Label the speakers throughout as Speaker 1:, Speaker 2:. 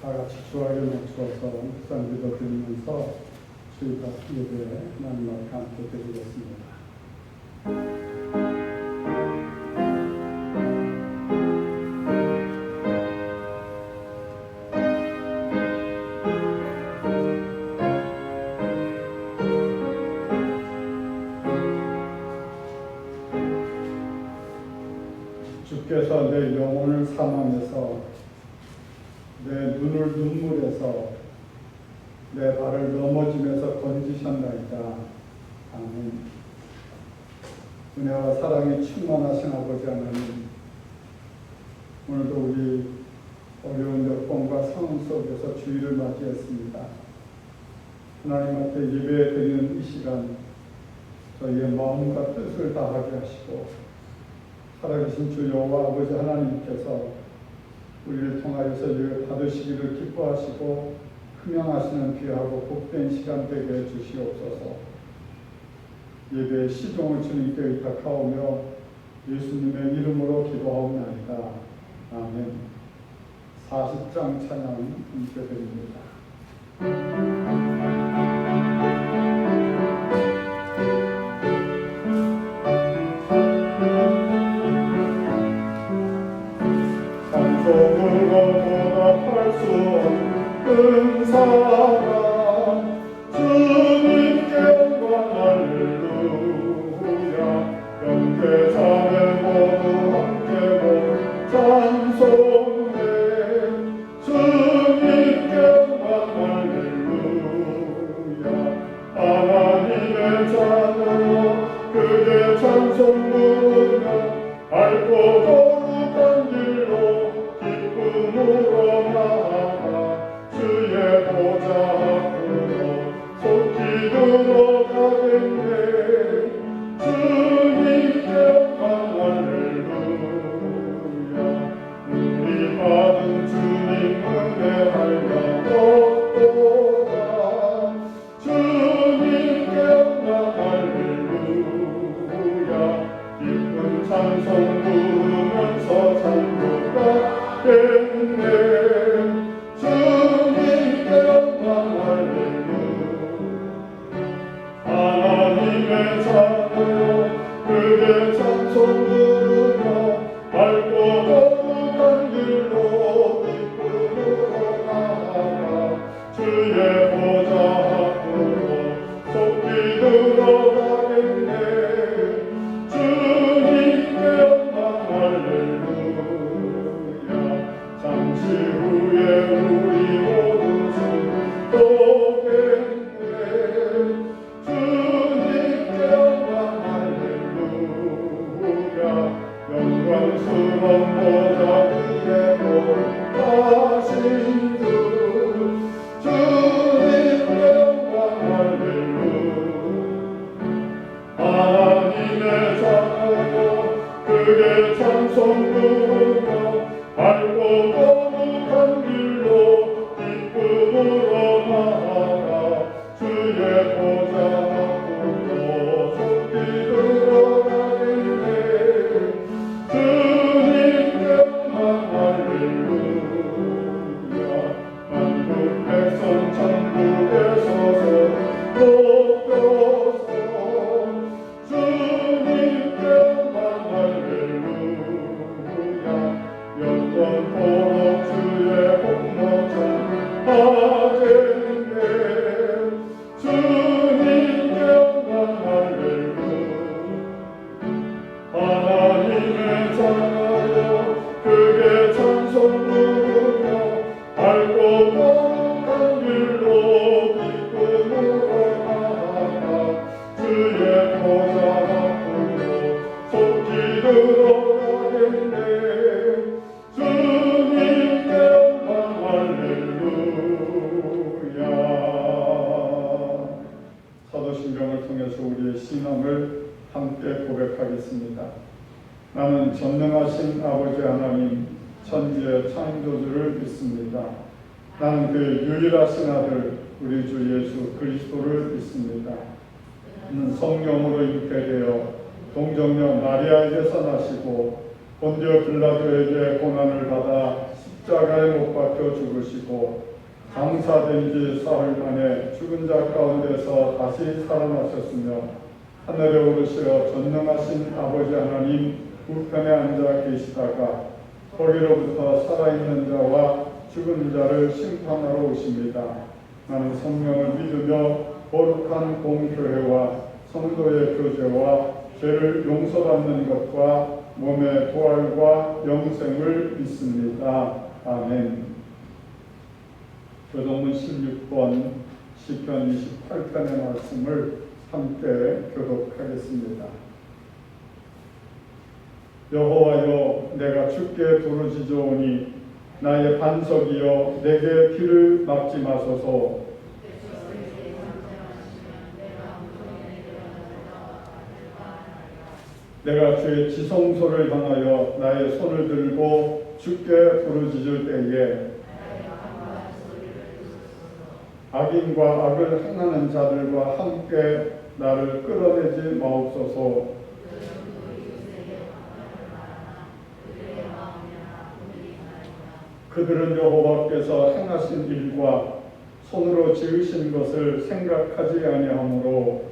Speaker 1: 다 같이 주하게 맞추어서 묵상 기도 드리면서 주일과 예배에 나누어 함께 드리겠습니다. 주께서 내 영혼을 사망해서 내 눈을 눈물에서 내 발을 넘어짐에서 건지셨나이다. 아멘. 은혜와 사랑이 충만하신 아버지 하나님, 오늘도 우리 어려운 여건과 상황 속에서 주일을 맞이했습니다. 하나님 앞에 예배 드리는 이 시간 저희의 마음과 뜻을 다하게 하시고 살아계신 주 여호와 아버지 하나님께서 우리를 통하여서 예배 받으시기를 기뻐하시고 흠양하시는 귀하고 복된 시간 되게 해 주시옵소서. 예배의 시종을 주님께 의탁하오며 예수님의 이름으로 기도하옵나이다. 아멘. 40장 찬양 인쇄드립니다. 큰 사랑 주님께 영광 할렐루야. 영계자매 모두 함께 찬송해 주님께 영광 할렐루야. 하나님의 자녀 그의 찬송 부르며 밝고 거룩한 길로 기쁨으로 나아가 주의 보좌 앞으로 속히 들어가겠네. 주님께 영광 할렐루야. 우리 받은 주님 은혜 할려도다. 주님께 영광 할렐루야. 기쁜 찬송 부르면서 천국 가겠네. 하나님의 자녀 그의 찬송 부르며 밝고 거룩한 길로 기쁨으로 나아가 주의 보좌 앞으로 속히 들어가겠네. 주님께 영광 할렐루야. 잠시 후에 우리 모두 주도겠네. 영광스러운 보좌 위에 올라가신 주 주님께 영광 할렐루야. 하나님의 자녀여 그의 찬송 부르며 밝고 거룩한 길로 기쁨으로 나아가 주의 보좌 앞으로 속히 들어가겠네. 주님께 영광 할렐루야. 만국 백성 천국에 서서 높여서 주님께 영광 할렐루야. 영원토록 주의 공로 전하겠네. 주님께 영광 할렐루야. 하나님의 자녀여 그의 찬송 부르며 밝고 거룩한 길로 기쁨으로 나아가 주의 보좌 앞으로 속히 들어가겠네. 주님께 영광 할렐루야. 사도신경을 통해서 우리의 신앙을 함께 고백하겠습니다. 나는 전능하신 아버지 하나님 천지의 창조주를 믿습니다. 나는 그의 유일하신 아들 우리 주 예수 그리스도를 믿습니다. 그는 성령으로 잉태되어 동정녀 마리아에게서 나시고 본디오 빌라도에게 고난을 받아
Speaker 2: 십자가에 못 박혀 죽으시고 장사된 지 사흘 만에 죽은 자 가운데서 다시 살아나셨으며 하늘에 오르시어 전능하신 아버지 하나님 우편에 앉아 계시다가 거기로부터 살아있는 자와 죽은 자를 심판하러 오십니다. 나는 성령을 믿으며 거룩한 공교회와 성도의 교제와 죄를 용서받는 것과 몸의 부활과 영생을 믿습니다. 아멘. 교독문 16번 시편 28편의 말씀을 함께 교독하겠습니다. 여호와여, 내가 주께 부르짖어오니 나의 반석이여, 내게 길을 막지 마소서. 내가 주의 지성소를 향하여 나의 손을 들고 주께 부르짖을 때에 악인과 악을 행하는 자들과 함께 나를 끌어내지 마옵소서. 그들은 여호와께서 행하신 일과 손으로 지으신 것을 생각하지 아니하므로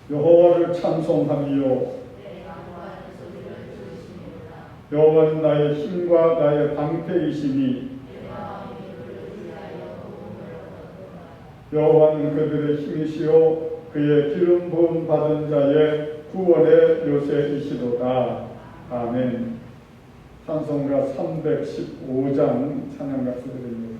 Speaker 2: 여호와를 찬송하며 여호와는 나의 힘과 나의 방패이시니 여호와는 그들의 힘이시요 그의 기름 부음 받은 자의 구원의 요새이시도다. 아멘. 찬송가 315장 찬양가 드립니다.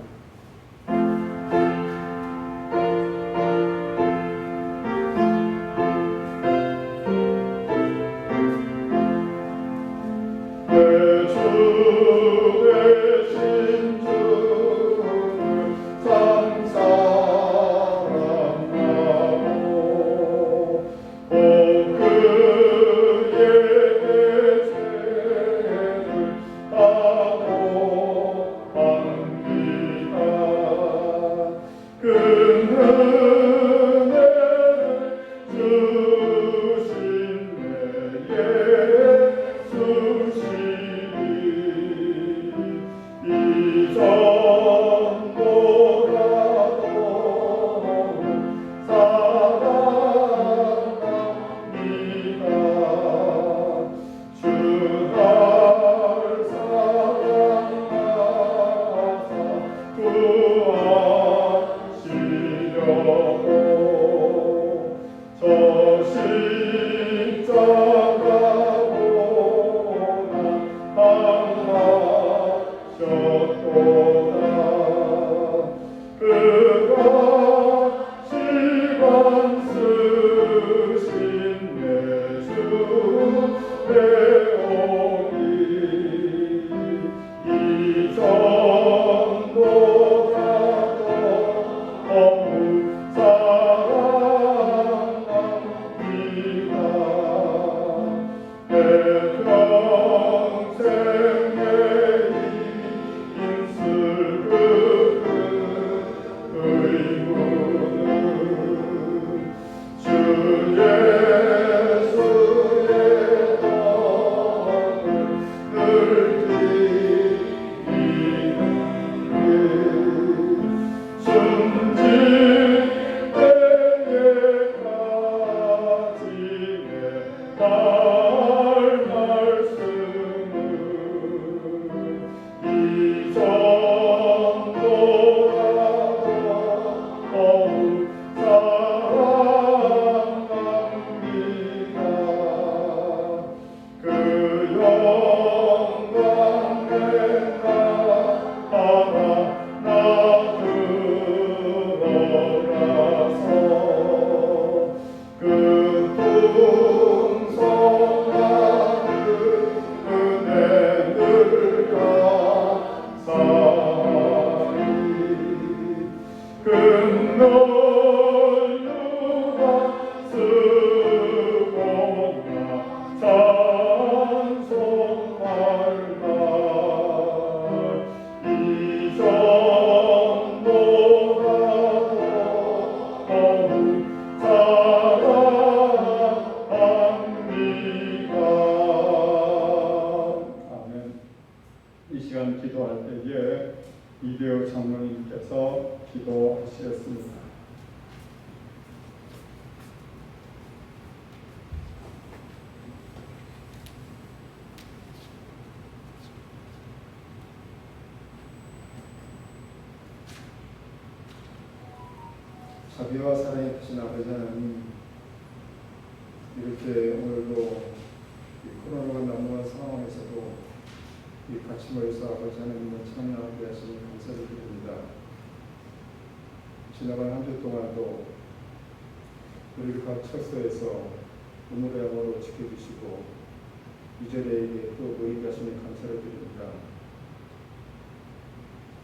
Speaker 3: 그 풍성
Speaker 2: 기도할 때에 이대호 장로님께서 기도하셨습니다.
Speaker 3: 자비와 사랑이 크신 아버지 하나님, 이렇게 오늘도 이 코로나가 난무한 상황에서도 이 같이 모여서 아버지 하나님을 찬양하게 하시니 감사를 드립니다. 지나간 한 주 동안도 우리 각 처소에서 우물의 영으로 지켜주시고 유저에게 또 모이게 하시니 감사를 드립니다.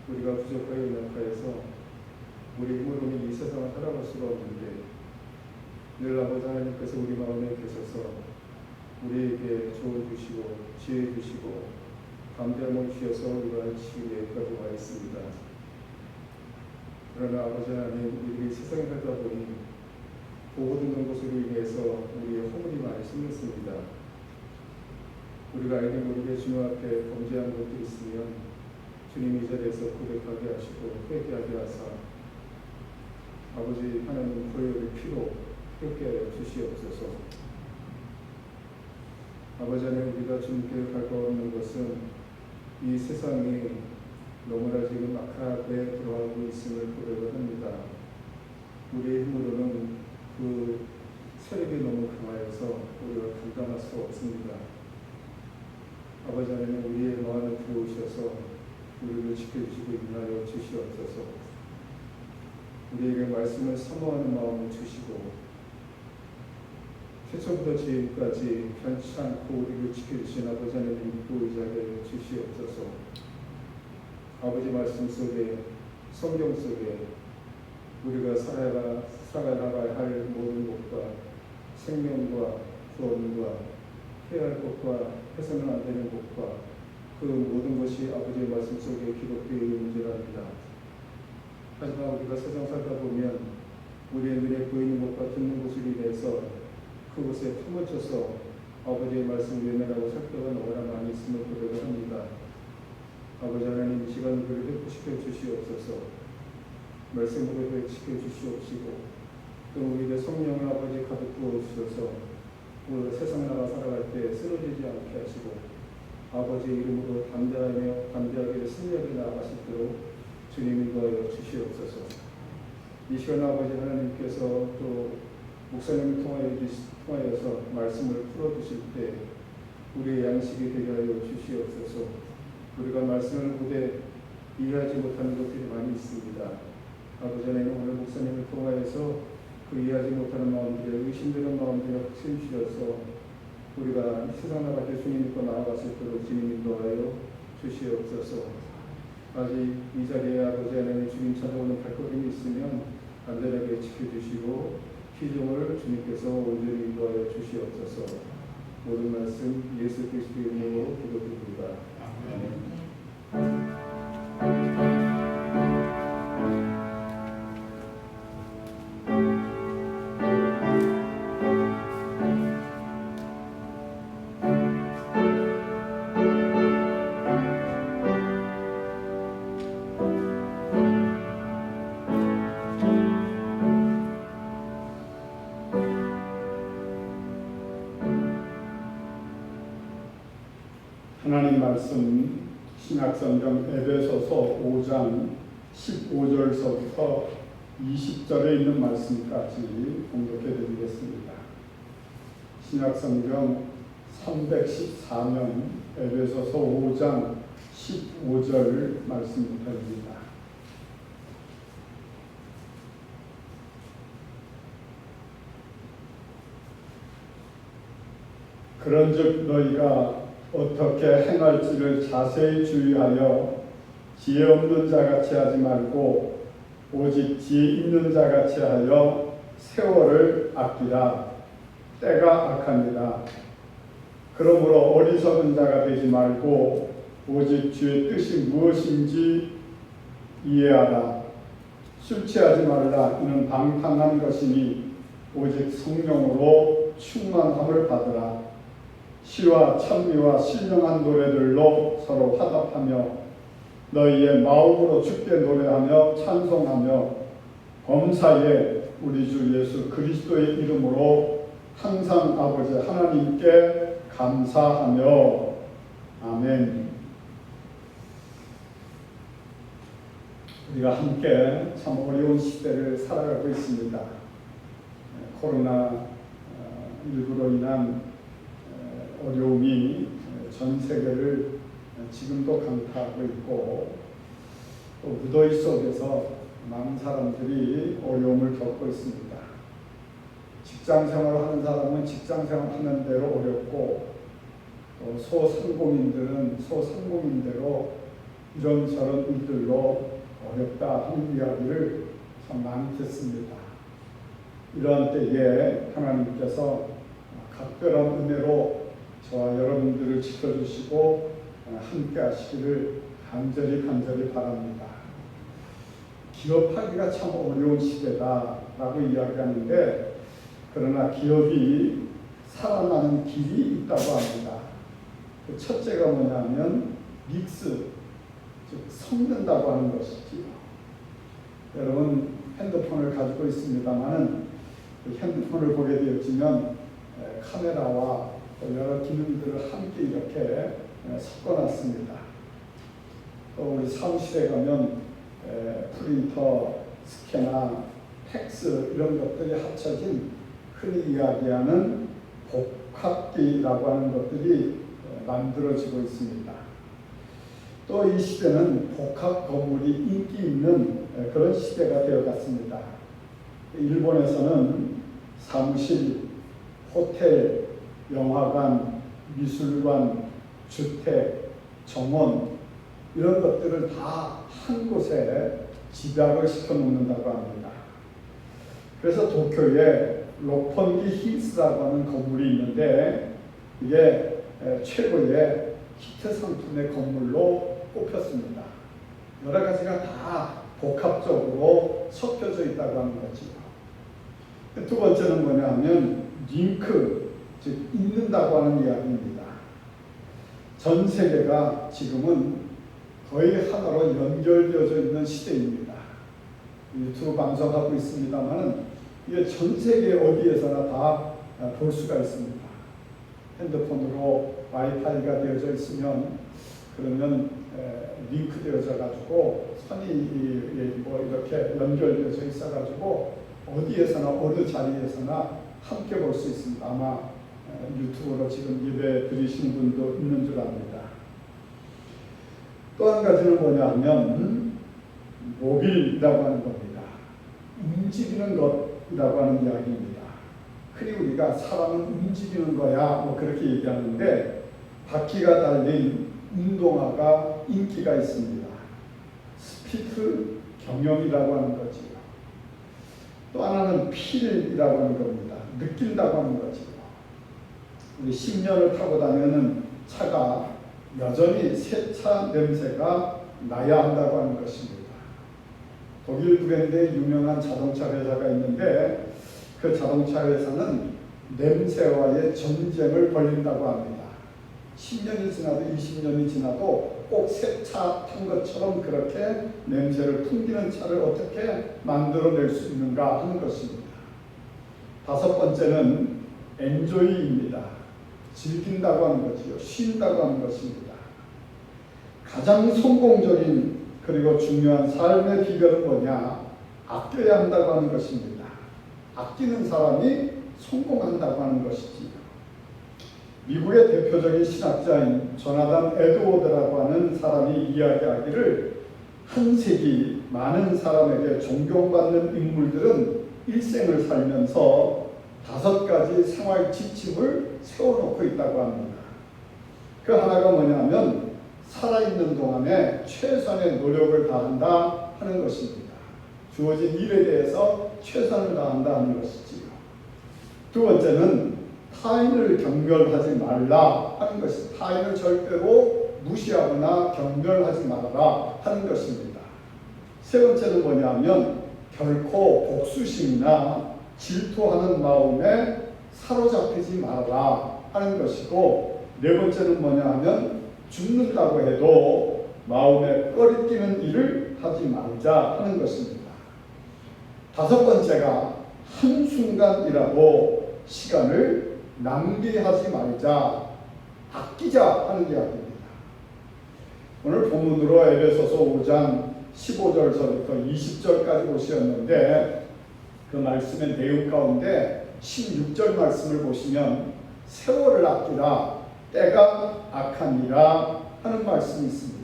Speaker 3: 우리가 부족하여 연약하여서 우리 힘으로는 이 세상을 살아갈 수가 없는데 늘 아버지 하나님께서 우리 마음에 계셔서 우리에게 조언 주시고 지혜 주시고 감대함을 주셔서 우리가 지금 여기까지 와 있습니다. 그러나 아버지 하나님, 우리 세상에 살다 보니 보고 듣는 것으로 인해서 우리의 허물이 많이 생겼습니다. 우리가 알게 모르게 주님 앞에 범죄한 것들이 있으면 주님 이 자리에서 고백하게 하시고 회개하게 하사 아버지 하나님 보혈의 피로 회개게 하여 주시옵소서. 아버지 하나님, 우리가 주님께 가까워하는 것은 이 세상이 너무나 지금 악하게 돌아가고 있음을 고백을 합니다. 우리의 힘으로는 그 세력이 너무 강하여서 우리가 감당할 수 없습니다. 아버지 하나님, 우리의 마음을 들어오셔서 우리를 지켜주시고 인하여 주시옵소서. 우리에게 말씀을 사모하는 마음을 주시고 최초부터 지금까지 변치 않고 우리를 지켜주신 아버지 하나님 믿고 의지하게 주시옵소서. 아버지 말씀 속에, 성경 속에 우리가 살아나가야 할 모든 것과 생명과 구원과 해야 할 것과 해서는 안 되는 것과 그 모든 것이 아버지의 말씀 속에 기록되어 있는 줄 압니다. 하지만 우리가 세상 살다 보면 우리의 눈에 보이는 것과 듣는 것을 인해서 그곳에 파묻혀서 아버지의 말씀을 외면하고 살 때가 너무나 많이 있음을 고백을 합니다. 아버지 하나님, 이 시간 우리를 회복시켜 주시옵소서. 말씀으로 회복시켜 주시옵시고 또 우리에게 성령을 아버지 가득 부어 주셔서 우리가 세상 나가 살아갈 때 쓰러지지 않게 하시고 아버지 이름으로 담대하게 승리하게 나아가시도록 주님 인도하여 주시옵소서. 이 시간 아버지 하나님께서 또 목사님을 통하여서 말씀을 풀어주실 때 우리의 양식이 되게 하여 주시옵소서. 우리가 말씀을 보되 이해하지 못하는 것들이 많이 있습니다. 아버지 하나님, 오늘 목사님을 통하여서 그 이해하지 못하는 마음들에 의심되는 마음들에 확신 주셔서 우리가 세상 나갈 때 주님 믿고 나아갔을 때로 주님 인도하여 주시옵소서. 아직 이 자리에 아버지 하나님 주님 찾아오는 발걸음이 있으면 안전하게 지켜주시고 기종을 주님께서 온전히 인도하여 주시옵소서. 모든 말씀 예수 그리스도의 이름으로 기도드립니다. 아멘.
Speaker 2: 하나님 말씀 신약성경 에베소서 5장 15절서부터 20절에 있는 말씀까지 공독해 드리겠습니다. 신약성경 314면 에베소서 5장 15절 말씀부터입니다. 그런즉 너희가 어떻게 행할지를 자세히 주의하여 지혜 없는 자같이 하지 말고 오직 지혜 있는 자같이 하여 세월을 아끼라. 때가 악합니다. 그러므로 어리석은 자가 되지 말고 오직 주의 뜻이 무엇인지 이해하라. 술 취하지 말라. 이는 방탕한 것이니 오직 성령으로 충만함을 받으라. 시와 찬미와 신령한 노래들로 서로 화답하며 너희의 마음으로 주께 노래하며 찬송하며 범사에 우리 주 예수 그리스도의 이름으로 항상 아버지 하나님께 감사하며 아멘. 우리가 함께 참 어려운 시대를 살아가고 있습니다. 코로나 19로 인한 어려움이 전 세계를 지금도 강타하고 있고 또 무더위 속에서 많은 사람들이 어려움을 겪고 있습니다. 직장 생활을 하는 사람은 직장 생활 하는 대로 어렵고 또 소상공인들은 소상공인대로 이런저런 일들로 어렵다 하는 이야기를 참 많이 듣습니다. 이러한 때에 하나님께서 각별한 은혜로 저와 여러분들을 지켜주시고 함께 하시기를 간절히 바랍니다. 기업하기가 참 어려운 시대다라고 이야기하는데 그러나 기업이 살아나는 길이 있다고 합니다. 그 첫째가 뭐냐면 믹스, 즉 섞는다고 하는 것이지요. 여러분 핸드폰을 가지고 있습니다만은 그 핸드폰을 보게 되어지면 카메라와 여러 기능들을 함께 이렇게 섞어놨습니다. 또 우리 사무실에 가면 프린터, 스캐너, 팩스 이런 것들이 합쳐진 흔히 이야기하는 복합기라고 하는 것들이 만들어지고 있습니다. 또 이 시대는 복합 건물이 인기 있는 그런 시대가 되어갔습니다. 일본에서는 사무실, 호텔, 영화관, 미술관, 주택, 정원 이런 것들을 다 한 곳에 집약을 시켜 놓는다고 합니다. 그래서 도쿄에 로폰기 힐스라고 하는 건물이 있는데 이게 최고의 히트 상품의 건물로 꼽혔습니다. 여러 가지가 다 복합적으로 섞여져 있다고 하는 거죠. 두 번째는 뭐냐 하면 링크, 즉 있는다고 하는 이야기입니다. 전 세계가 지금은 거의 하나로 연결되어져 있는 시대입니다. 유튜브 방송하고 있습니다만 이게 전 세계 어디에서나 다 볼 수가 있습니다. 핸드폰으로 와이파이가 되어져 있으면 그러면 링크 되어져 가지고 선이 뭐 이렇게 연결되어져 있어 가지고 어디에서나 어느 자리에서나 함께 볼 수 있습니다. 아마 유튜브로 지금 예배 드리시는 분도 있는 줄 압니다. 또 한 가지는 뭐냐 하면 모빌이라고 하는 겁니다. 움직이는 것이라고 하는 이야기입니다. 흔히 우리가 사람은 움직이는 거야 뭐 그렇게 얘기하는데 바퀴가 달린 운동화가 인기가 있습니다. 스피드 경영이라고 하는 거지요. 또 하나는 필이라고 하는 겁니다. 느낀다고 하는 거지요. 우리 10년을 타고 다니는 차가 여전히 새 차 냄새가 나야 한다고 하는 것입니다. 독일 브랜드의 유명한 자동차 회사가 있는데 그 자동차 회사는 냄새와의 전쟁을 벌린다고 합니다. 10년이 지나도 20년이 지나도 꼭 새 차 탄 것처럼 그렇게 냄새를 풍기는 차를 어떻게 만들어낼 수 있는가 하는 것입니다. 다섯 번째는 엔조이입니다. 즐긴다고 하는 것이요. 쉰다고 하는 것입니다. 가장 성공적인 그리고 중요한 삶의 비결은 뭐냐? 아껴야 한다고 하는 것입니다. 아끼는 사람이 성공한다고 하는 것이지요. 미국의 대표적인 신학자인 조나단 에드워드라고 하는 사람이 이야기하기를 한 세기 많은 사람에게 존경받는 인물들은 일생을 살면서 5가지 생활 지침을 세워놓고 있다고 합니다. 그 하나가 뭐냐면 살아있는 동안에 최선의 노력을 다한다 하는 것입니다. 주어진 일에 대해서 최선을 다한다 하는 것이지요. 두 번째는 타인을 경멸하지 말라 하는 것입니다. 타인을 절대로 무시하거나 경멸하지 말아라 하는 것입니다. 세 번째는 뭐냐면 결코 복수심이나 질투하는 마음에 사로잡히지 말아라 하는 것이고 네 번째는 뭐냐 하면 죽는다고 해도 마음에 꺼리끼는 일을 하지 말자 하는 것입니다. 다섯 번째가 한순간이라도 시간을 낭비하지 말자, 아끼자 하는 이야기입니다. 오늘 본문으로 에베소서 5장 15절서부터 20절까지 보셨는데 그 말씀의 내용 가운데 16절 말씀을 보시면 세월을 아끼라 때가 악하니라 하는 말씀이 있습니다.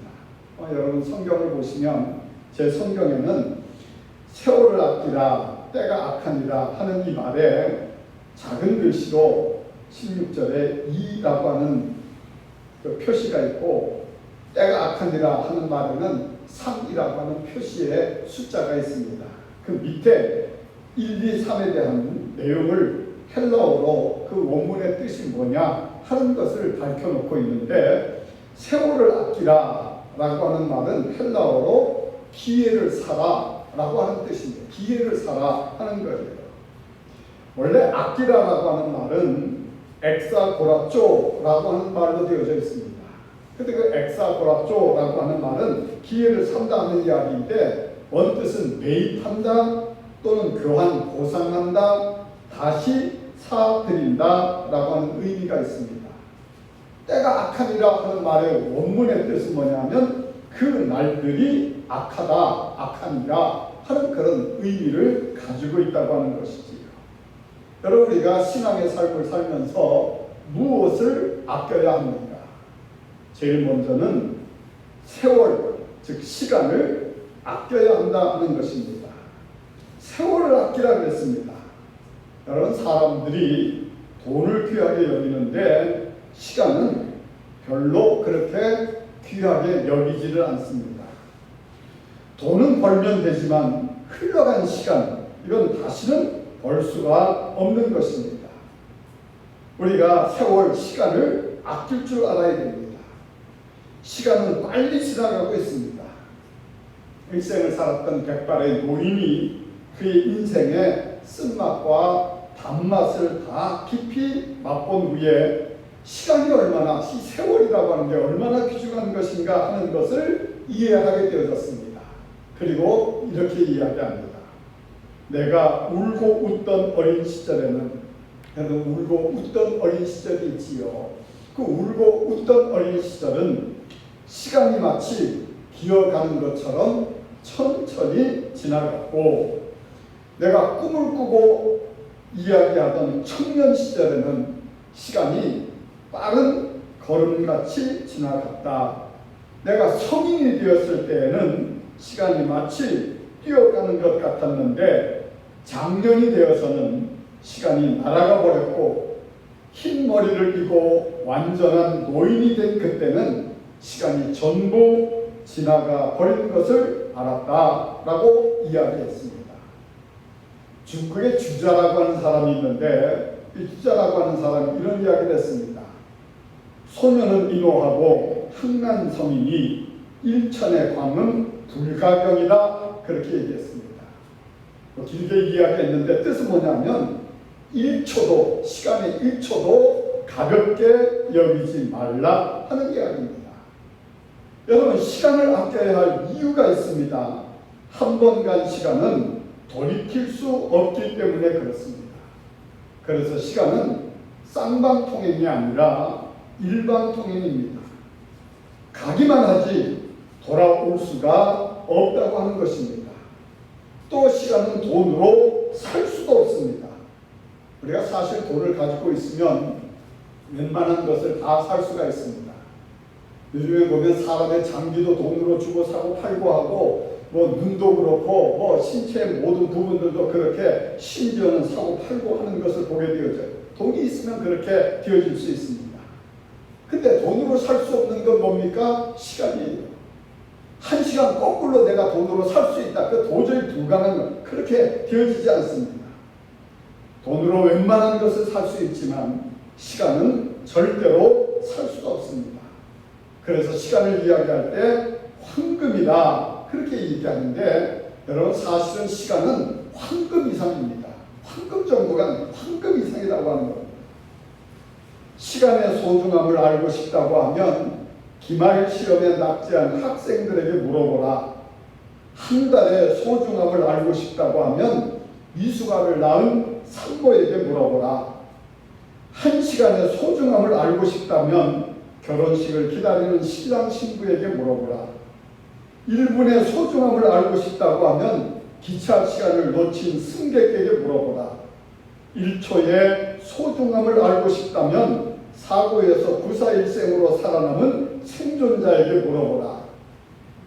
Speaker 2: 여러분 성경을 보시면 제 성경에는 세월을 아끼라 때가 악하니라 하는 이 말에 작은 글씨로 16절에 이라고 하는 그 표시가 있고 때가 악하니라 하는 말에는 3이라고 하는 표시의 숫자가 있습니다. 그 밑에 1, 2, 3에 대한 내용을 헬라어로 그 원문의 뜻이 뭐냐 하는 것을 밝혀놓고 있는데 세월을 아끼라 라고 하는 말은 헬라어로 기회를 사라 라고 하는 뜻입니다. 기회를 사라 하는 거예요. 원래 아끼라라고 하는 말은 엑사고라쪼라고 하는 말로 되어져 있습니다. 근데 그 엑사고라쪼라고 하는 말은 기회를 산다는 이야기인데 원뜻은 매입한다 또는 교환, 보상한다, 다시 사드린다 라고 하는 의미가 있습니다. 때가 악하니라 하는 말의 원문의 뜻은 뭐냐면 그 날들이 악하다, 악하니라 하는 그런 의미를 가지고 있다고 하는 것이지요. 여러분 우리가 신앙의 삶을 살면서 무엇을 아껴야 합니까? 제일 먼저는 세월, 즉 시간을 아껴야 한다는 것입니다. 세월을 아끼라 그랬습니다. 여러분 사람들이 돈을 귀하게 여기는데 시간은 별로 그렇게 귀하게 여기지를 않습니다. 돈은 벌면 되지만 흘러간 시간, 이건 다시는 벌 수가 없는 것입니다. 우리가 세월, 시간을 아낄 줄 알아야 됩니다. 시간은 빨리 지나가고 있습니다. 일생을 살았던 백발의 노인이 그의 인생의 쓴맛과 단맛을 다 깊이 맛본 후에 시간이 얼마나, 이 세월이라고 하는 게 얼마나 귀중한 것인가 하는 것을 이해하게 되어졌습니다. 그리고 이렇게 이야기합니다. 내가 울고 웃던 어린 시절에는, 여러분 울고 웃던 어린 시절이 있지요. 그 울고 웃던 어린 시절은 시간이 마치 기어가는 것처럼 천천히 지나갔고, 내가 꿈을 꾸고 이야기하던 청년 시절에는 시간이 빠른 걸음같이 지나갔다. 내가 성인이 되었을 때에는 시간이 마치 뛰어가는 것 같았는데 장년이 되어서는 시간이 날아가 버렸고, 흰 머리를 이고 완전한 노인이 된 그때는 시간이 전부 지나가 버린 것을 알았다라고 이야기했습니다. 중국의 주자라고 하는 사람이 있는데 이 주자라고 하는 사람이 이런 이야기를 했습니다. 소년은 인호하고 흥난 성인이 일천의 광은 불가경이다, 그렇게 얘기했습니다. 길게 이야기했는데 뜻은 뭐냐면 1초도, 시간의 1초도 가볍게 여기지 말라 하는 이야기입니다. 여러분 시간을 아껴야 할 이유가 있습니다. 한 번 간 시간은 돌이킬 수 없기 때문에 그렇습니다. 그래서 시간은 쌍방통행이 아니라 일방통행입니다. 가기만 하지 돌아올 수가 없다고 하는 것입니다. 또 시간은 돈으로 살 수도 없습니다. 우리가 사실 돈을 가지고 있으면 웬만한 것을 다 살 수가 있습니다. 요즘에 보면 사람의 장기도 돈으로 주고 사고 팔고 하고, 뭐 눈도 그렇고 뭐 신체의 모든 부분들도 그렇게 심지어는 사고 팔고 하는 것을 보게 되어져요. 돈이 있으면 그렇게 되어질 수 있습니다. 근데 돈으로 살 수 없는 건 뭡니까? 시간이에요. 한 시간 거꾸로 내가 돈으로 살 수 있다. 그 도저히 불가능한, 그렇게 되어지지 않습니다. 돈으로 웬만한 것을 살 수 있지만 시간은 절대로 살 수가 없습니다. 그래서 시간을 이야기할 때 황금이다, 그렇게 얘기하는데 여러분 사실은 시간은 황금 이상입니다. 황금 정도가 아니고 황금 이상이라고 하는 겁니다. 시간의 소중함을 알고 싶다고 하면 기말 시험에 낙제한 학생들에게 물어보라. 한 달의 소중함을 알고 싶다고 하면 미숙아를 낳은 산모에게 물어보라. 한 시간의 소중함을 알고 싶다면 결혼식을 기다리는 신랑 신부에게 물어보라. 1분의 소중함을 알고 싶다고 하면 기차 시간을 놓친 승객에게 물어보라. 1초의 소중함을 알고 싶다면 사고에서 구사일생으로 살아남은 생존자에게 물어보라.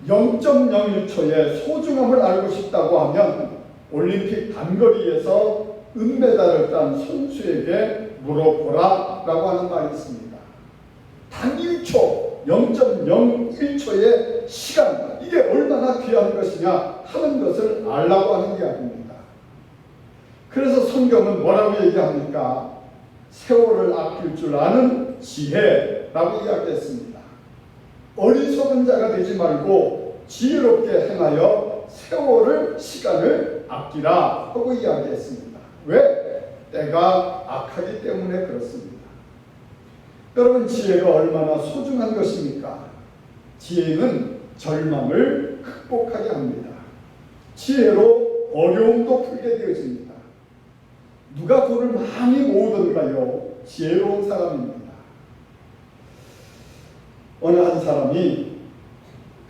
Speaker 2: 0.01초의 소중함을 알고 싶다고 하면 올림픽 단거리에서 은메달을 딴 선수에게 물어보라 라고 하는 말이 있습니다. 단 1초, 0.01초의 시간, 이게 얼마나 귀한 것이냐 하는 것을 알라고 하는 이야기입니다. 그래서 성경은 뭐라고 얘기합니까? 세월을 아낄 줄 아는 지혜라고 이야기했습니다. 어리석은 자가 되지 말고 지혜롭게 행하여 세월을, 시간을 아끼라 하고 이야기했습니다. 왜? 때가 악하기 때문에 그렇습니다. 여러분, 지혜가 얼마나 소중한 것입니까? 지혜는 절망을 극복하게 합니다. 지혜로 어려움도 풀게 되어집니다. 누가 돈을 많이 모으던가요? 지혜로운 사람입니다. 어느 한 사람이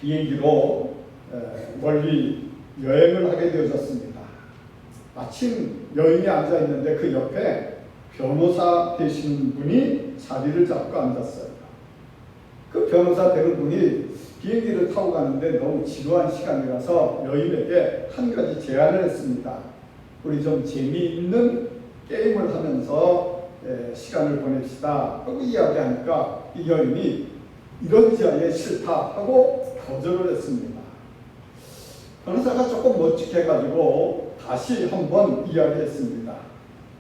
Speaker 2: 비행기로 멀리 여행을 하게 되어졌습니다. 마침 여인이 앉아 있는데 그 옆에 변호사 되시는 분이 자리를 잡고 앉았어요. 그 변호사 되는 분이 비행기를 타고 가는데 너무 지루한 시간이라서 여인에게 한 가지 제안을 했습니다. 우리 좀 재미있는 게임을 하면서 시간을 보냅시다 하고 이야기하니까 이 여인이 이런 지하에 싫다 하고 거절을 했습니다. 변호사가 조금 멋직해가지고 다시 한번 이야기했습니다.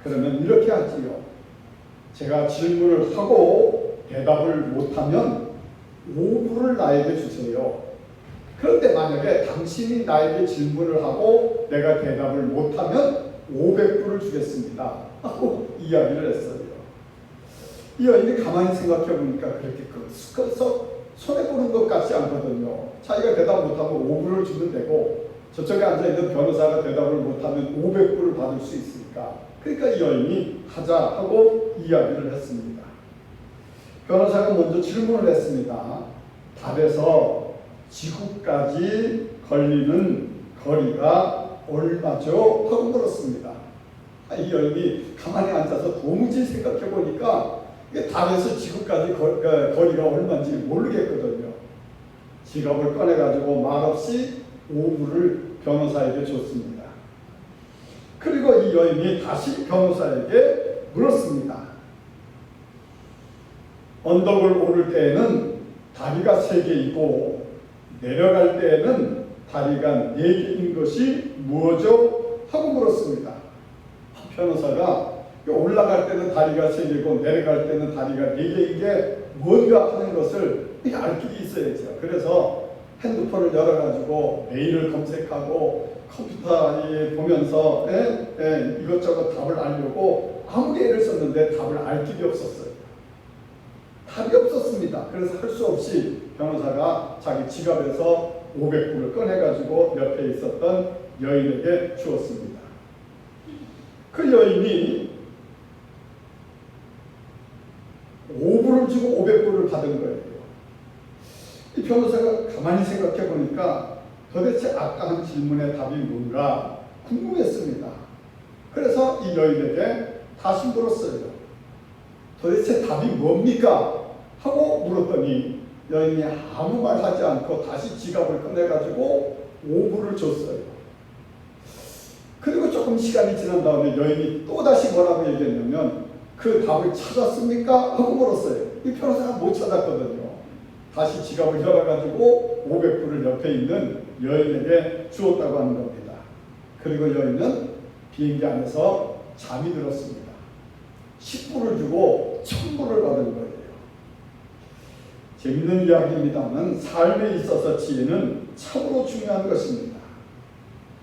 Speaker 2: 그러면 이렇게 하지요. 제가 질문을 하고 대답을 못하면 5불을 나에게 주세요. 그런데 만약에 당신이 나에게 질문을 하고 내가 대답을 못하면 500불을 주겠습니다 하고 이야기를 했어요. 이 여인이 가만히 생각해 보니까 그렇게 썩 손해보는 것 같지 않거든요. 자기가 대답 못하면 5불을 주면 되고 저쪽에 앉아있는 변호사가 대답을 못하면 500불을 받을 수 있으니까, 그러니까 이 여인이 하자 하고 이야기를 했습니다. 변호사가 먼저 질문을 했습니다. 달에서 지구까지 걸리는 거리가 얼마죠? 하고 물었습니다. 이 여인이 가만히 앉아서 도무지 생각해 보니까 달에서 지구까지 거리가 얼마인지 모르겠거든요. 지갑을 꺼내가지고 말없이 5불을 변호사에게 줬습니다. 그리고 이 여인이 다시 변호사에게 물었습니다. 언덕을 오를 때에는 다리가 3개이고 내려갈 때에는 다리가 4개인 것이 뭐죠? 하고 물었습니다. 변호사가 올라갈 때는 다리가 3개고 내려갈 때는 다리가 4개인 게 뭔가 하는 것을 알 길이 있어야죠. 그래서 핸드폰을 열어가지고 메일을 검색하고 컴퓨터에 보면서 이것저것 답을 알려고 아무리 애를 썼는데 답을 알 길이 없었어요. 답이 없었습니다. 그래서 할 수 없이 변호사가 자기 지갑에서 500불을 꺼내가지고 옆에 있었던 여인에게 주었습니다. 그 여인이 5불을 주고 500불을 받은 거예요. 이 변호사가 가만히 생각해 보니까 도대체 아까 한 질문의 답이 뭔가 궁금했습니다. 그래서 이 여인에게 다시 물었어요. 도대체 답이 뭡니까? 하고 물었더니 여인이 아무 말 하지 않고 다시 지갑을 꺼내가지고 5불을 줬어요. 그리고 조금 시간이 지난 다음에 여인이 또다시 뭐라고 얘기했냐면 그 답을 찾았습니까? 하고 물었어요. 이 변호사가 못 찾았거든요. 다시 지갑을 열어가지고 500불을 옆에 있는 여인에게 주었다고 하는 겁니다. 그리고 여인은 비행기 안에서 잠이 들었습니다. 10불을 주고 1000불을 받은 거예요. 재밌는 이야기입니다만 삶에 있어서 지혜는 참으로 중요한 것입니다.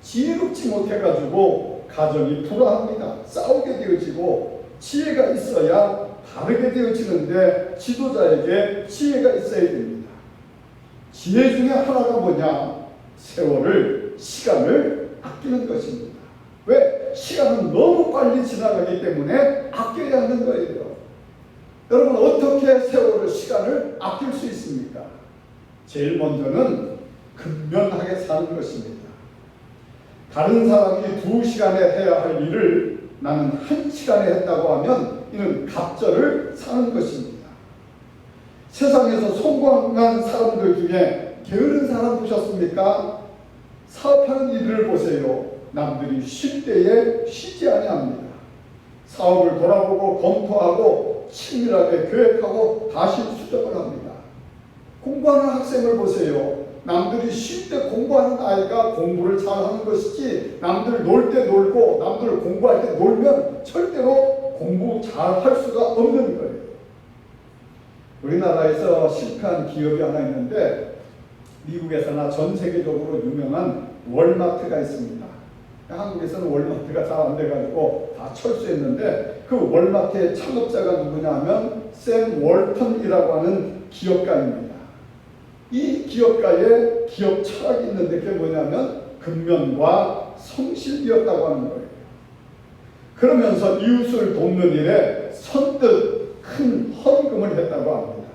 Speaker 2: 지혜롭지 못해가지고 가정이 불화합니다. 싸우게 되어지고 지혜가 있어야 다르게 되어지는데 지도자에게 지혜가 있어야 됩니다. 지혜 중에 하나가 뭐냐? 세월을, 시간을 아끼는 것입니다. 왜? 시간은 너무 빨리 지나가기 때문에 아껴야 하는 거예요. 여러분, 어떻게 세월을, 시간을 아낄 수 있습니까? 제일 먼저는 근면하게 사는 것입니다. 다른 사람이 2시간에 해야 할 일을 나는 1시간에 했다고 하면 이는 갑절을 사는 것입니다. 세상에서 성공한 사람들 중에 게으른 사람 보셨습니까? 사업하는 이들을 보세요. 남들이 쉴 때에 쉬지 아니합니다. 사업을 돌아보고 검토하고 치밀하게 계획하고 다시 수정을 합니다. 공부하는 학생을 보세요. 남들이 쉴 때 공부하는 아이가 공부를 잘하는 것이지, 남들 놀 때 놀고 남들 공부할 때 놀면 절대로 공부 잘할 수가 없는 거예요. 우리나라에서 실패한 기업이 하나 있는데, 미국에서나 전 세계적으로 유명한 월마트가 있습니다. 한국에서는 월마트가 잘 안 돼가지고 다 철수했는데, 그 월마트의 창업자가 누구냐 하면 샘 월턴이라고 하는 기업가입니다. 이 기업가의 기업 철학이 있는데 그게 뭐냐면 근면과 성실이었다고 하는 거예요. 그러면서 이웃을 돕는 일에 선뜻 큰 헌금을 했다고 합니다.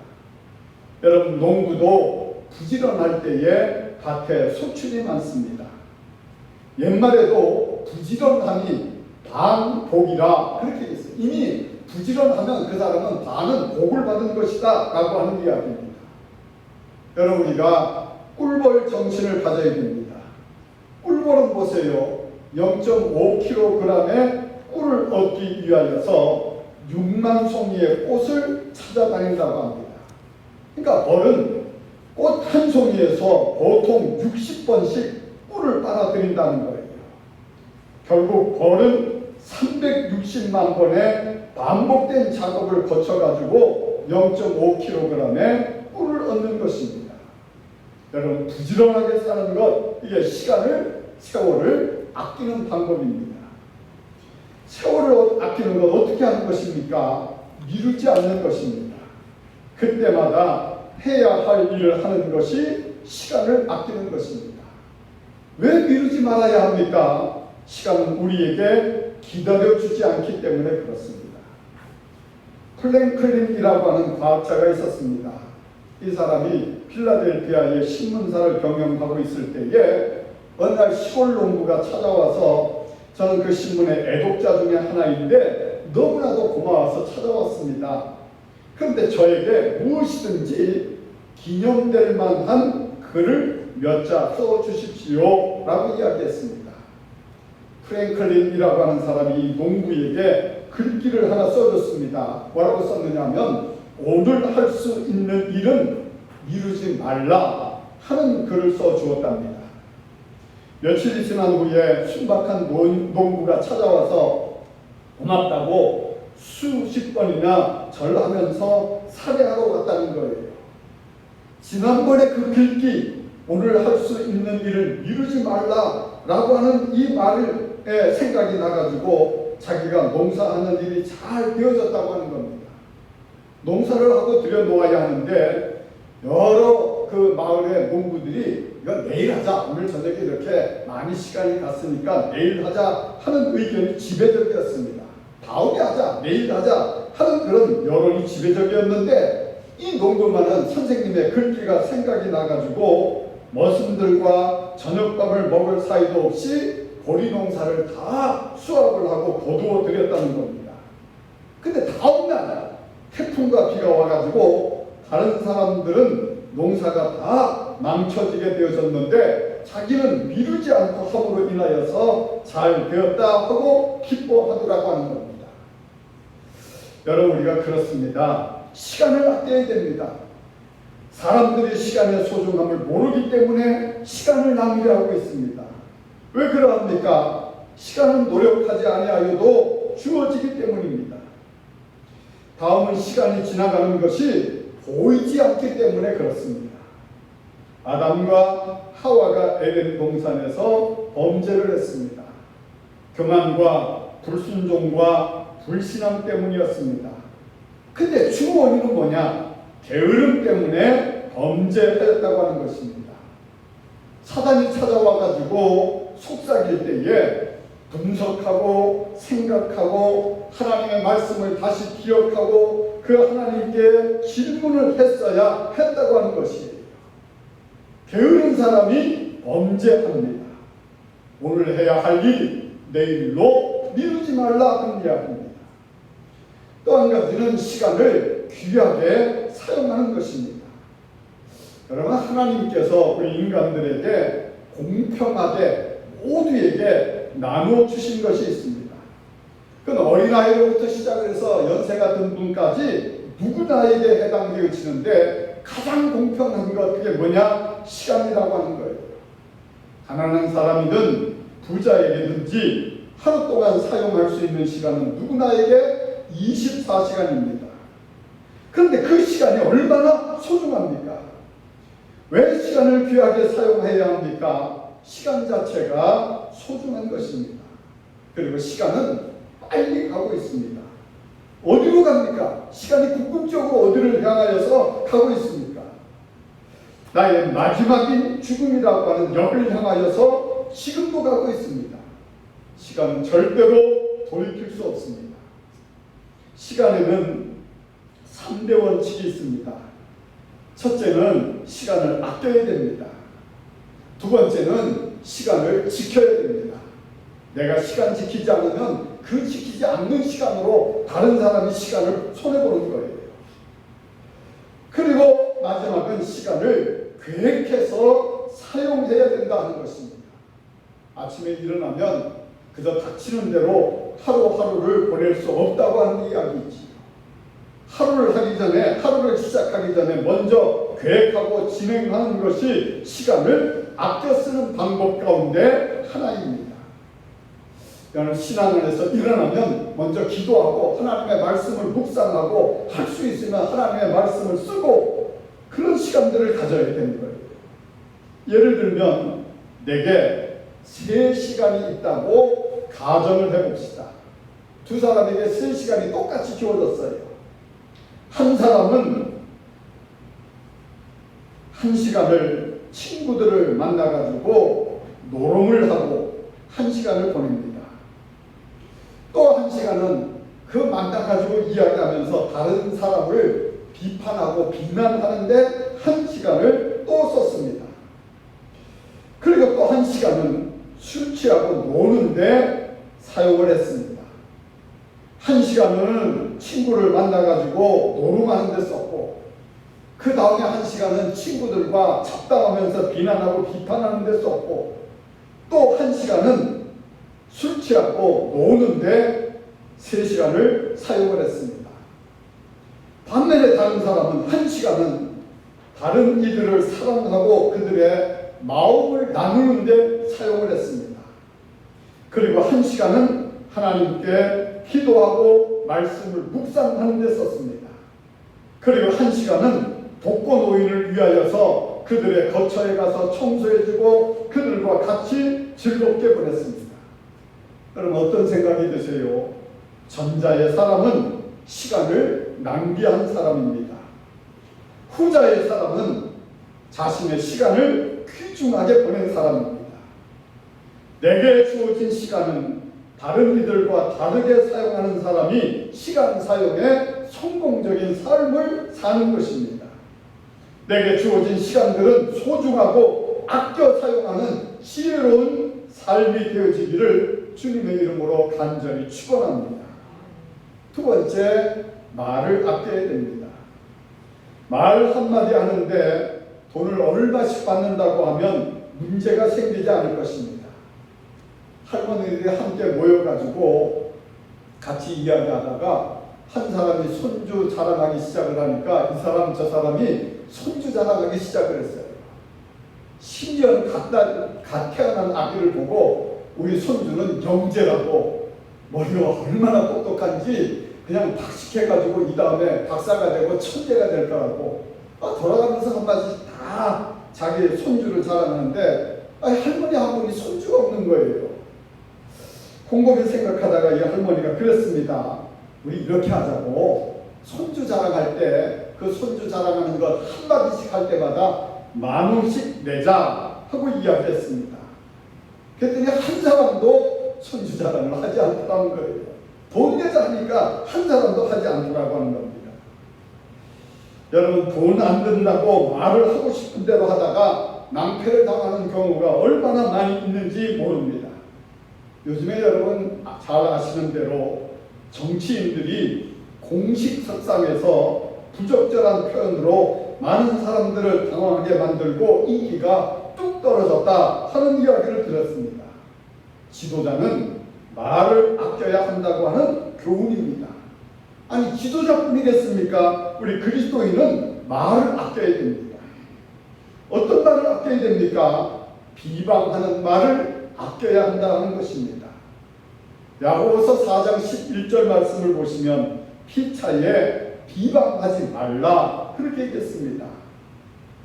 Speaker 2: 여러분, 농부도 부지런할 때에 밭에 소출이 많습니다. 옛말에도 부지런함이 반복이라 그렇게 있어요. 이미 부지런하면 그 사람은 반은 복을 받은 것이다 라고 하는 이야기입니다. 여러분, 우리가 꿀벌 정신을 가져야 됩니다. 꿀벌은 보세요. 0.5kg의 꿀을 얻기 위하여서 6만 송이의 꽃을 찾아다닌다고 합니다. 그러니까 벌은 꽃 한 송이에서 보통 60번씩 꿀을 빨아들인다는 거예요. 결국 벌은 360만 번의 반복된 작업을 거쳐가지고 0.5kg의 꿀을 얻는 것입니다. 여러분, 부지런하게 사는 것, 이게 세월을 아끼는 방법입니다. 세월을 아끼는 것 어떻게 하는 것입니까? 미루지 않는 것입니다. 그때마다 해야 할 일을 하는 것이 시간을 아끼는 것입니다. 왜 미루지 말아야 합니까? 시간은 우리에게 기다려주지 않기 때문에 그렇습니다. 플랭클린이라고 하는 과학자가 있었습니다. 이 사람이 필라델피아의 신문사를 경영하고 있을 때에 어느 날 시골 농부가 찾아와서, 저는 그 신문의 애독자 중에 하나인데 너무나도 고마워서 찾아왔습니다. 그런데 저에게 무엇이든지 기념될 만한 글을 몇 자 써주십시오 라고 이야기했습니다. 프랭클린이라고 하는 사람이 농부에게 글귀를 하나 써줬습니다. 뭐라고 썼느냐면, 오늘 할 수 있는 일은 미루지 말라 하는 글을 써주었답니다. 며칠이 지난 후에 순박한 농부가 찾아와서 고맙다고 수십 번이나 절하면서 살해하러 갔다는 거예요. 지난번에 그 글귀, 오늘 할 수 있는 일을 미루지 말라라고 하는 이 말에 생각이 나가지고 자기가 농사하는 일이 잘 되어졌다고 하는 겁니다. 농사를 하고 들여놓아야 하는데 여러 그 마을의 농부들이 이건 내일 하자, 오늘 저녁에 이렇게 많이 시간이 갔으니까 내일 하자 하는 의견이 지배적이었습니다. 다음에 하자, 내일 하자 하는 그런 여론이 지배적이었는데, 이 농부만은 선생님의 글귀가 생각이 나가지고 머슴들과 저녁밥을 먹을 사이도 없이 보리 농사를 다 수확을 하고 거두어 들였다는 겁니다. 근데 다음날 태풍과 비가 와가지고 다른 사람들은 농사가 다 망쳐지게 되어졌는데 자기는 미루지 않고 함으로 인하여서 잘 되었다 하고 기뻐하더라고 하는 겁니다. 여러분, 우리가 그렇습니다. 시간을 아껴야 됩니다. 사람들이 시간의 소중함을 모르기 때문에 시간을 낭비하고 있습니다. 왜 그러합니까? 시간은 노력하지 아니하여도 주어지기 때문입니다. 다음은 시간이 지나가는 것이 보이지 않기 때문에 그렇습니다. 아담과 하와가 에덴 동산에서 범죄를 했습니다. 교만과 불순종과 불신앙 때문이었습니다. 근데 주 원인은 뭐냐? 게으름 때문에 범죄했다고 하는 것입니다. 사단이 찾아와 가지고 속삭일 때에 분석하고 생각하고 하나님의 말씀을 다시 기억하고 그 하나님께 질문을 했어야 했다고 하는 것이에요. 게으른 사람이 범죄합니다. 오늘 해야 할 일이 내일로 미루지 말라 하는 이야기입니다. 또 한 가지는 시간을 귀하게 사용하는 것입니다. 여러분, 하나님께서 우리 인간들에게 공평하게 모두에게 나누어 주신 것이 있습니다. 그건 어린아이로부터 시작해서 연세가 든 분까지 누구나에게 해당되어지는데 가장 공평한 것, 그게 뭐냐? 시간이라고 하는 거예요. 가난한 사람이든 부자에게든지 하루 동안 사용할 수 있는 시간은 누구나에게 24시간입니다. 그런데 그 시간이 얼마나 소중합니까? 왜 시간을 귀하게 사용해야 합니까? 시간 자체가 소중한 것입니다. 그리고 시간은 빨리 가고 있습니다. 어디로 갑니까? 시간이 궁극적으로 어디를 향하여서 가고 있습니까? 나의 마지막인 죽음이라고 하는 역을 향하여서 지금도 가고 있습니다. 시간은 절대로 돌이킬 수 없습니다. 시간에는 3대 원칙이 있습니다. 첫째는 시간을 아껴야 됩니다. 두 번째는 시간을 지켜야 됩니다. 내가 시간 지키지 않으면 그 지키지 않는 시간으로 다른 사람이 시간을 손해보는 거예요. 그리고 마지막은 시간을 계획해서 사용해야 된다 하는 것입니다. 아침에 일어나면 그저 닥치는 대로 하루하루를 보낼 수 없다고 하는 이야기이지. 하루를 시작하기 전에 먼저 계획하고 진행하는 것이 시간을 아껴 쓰는 방법 가운데 하나입니다. 여러분, 신앙원에서 일어나면 먼저 기도하고 하나님의 말씀을 묵상하고 할 수 있으면 하나님의 말씀을 쓰고 그런 시간들을 가져야 되는 거예요. 예를 들면 내게 3시간이 있다고 가정을 해봅시다. 두 사람에게 3시간이 똑같이 주어졌어요. 한 사람은 1시간을 친구들을 만나가지고 노름을 하고 1시간을 보냅니다. 또 1시간은 그 만나가지고 이야기하면서 다른 사람을 비판하고 비난하는데 1시간을 또 썼습니다. 그리고 또 1시간은 술 취하고 노는데 사용을 했습니다. 1시간은 친구를 만나가지고 노름하는 데 썼고, 그 다음에 1시간은 친구들과 잡담하면서 비난하고 비판하는 데 썼고, 또 1시간은 술 취하고 노는데 3시간을 사용을 했습니다. 반면에 다른 사람은 1시간은 다른 이들을 사랑하고 그들의 마음을 나누는데 사용을 했습니다. 그리고 1시간은 하나님께 기도하고 말씀을 묵상하는 데 썼습니다. 그리고 1시간은 독거노인을 위하여서 그들의 거처에 가서 청소해주고 그들과 같이 즐겁게 보냈습니다. 여러분, 어떤 생각이 드세요? 전자의 사람은 시간을 낭비한 사람입니다. 후자의 사람은 자신의 시간을 귀중하게 보낸 사람입니다. 내게 주어진 시간은 다른 이들과 다르게 사용하는 사람이 시간 사용에 성공적인 삶을 사는 것입니다. 내게 주어진 시간들은 소중하고 아껴 사용하는 지혜로운 삶이 되어지기를 주님의 이름으로 간절히 축원합니다. 두 번째, 말을 아껴야 됩니다. 말 한마디 하는데 돈을 얼마씩 받는다고 하면 문제가 생기지 않을 것입니다. 할머니들이 함께 모여가지고 같이 이야기하다가 한 사람이 손주 자랑하기 시작을 하니까 이 사람 저 사람이 손주 자랑하기 시작을 했어요. 10년 갓 태어난 아기를 보고 우리 손주는 영재라고, 머리가 얼마나 똑똑한지 그냥 박식해가지고 이 다음에 박사가 되고 천재가 될 거라고 돌아가면서 한마디 다 자기 손주를 자랑하는데 할머니하고는 손주가 없는 거예요. 곰곰이 생각하다가 이 할머니가 그랬습니다. 우리 이렇게 하자고, 손주 자랑할 때 그 손주 자랑하는 것 한마디씩 할 때마다 10,000원씩 내자 하고 이야기했습니다. 그랬더니 한 사람도 손주 자랑을 하지 않더라는 거예요. 돈 내자 하니까 한 사람도 하지 않더라고 하는 겁니다. 여러분, 돈 안 든다고 말을 하고 싶은 대로 하다가 낭패를 당하는 경우가 얼마나 많이 있는지 모릅니다. 요즘에 여러분 잘 아시는 대로 정치인들이 공식 석상에서 부적절한 표현으로 많은 사람들을 당황하게 만들고 인기가 뚝 떨어졌다 하는 이야기를 들었습니다. 지도자는 말을 아껴야 한다고 하는 교훈입니다. 아니, 지도자뿐이겠습니까? 우리 그리스도인은 말을 아껴야 됩니다. 어떤 말을 아껴야 됩니까? 비방하는 말을 아껴야 한다는 것입니다. 야고보서 4장 11절 말씀을 보시면 피차에 비방하지 말라 그렇게 얘기했습니다.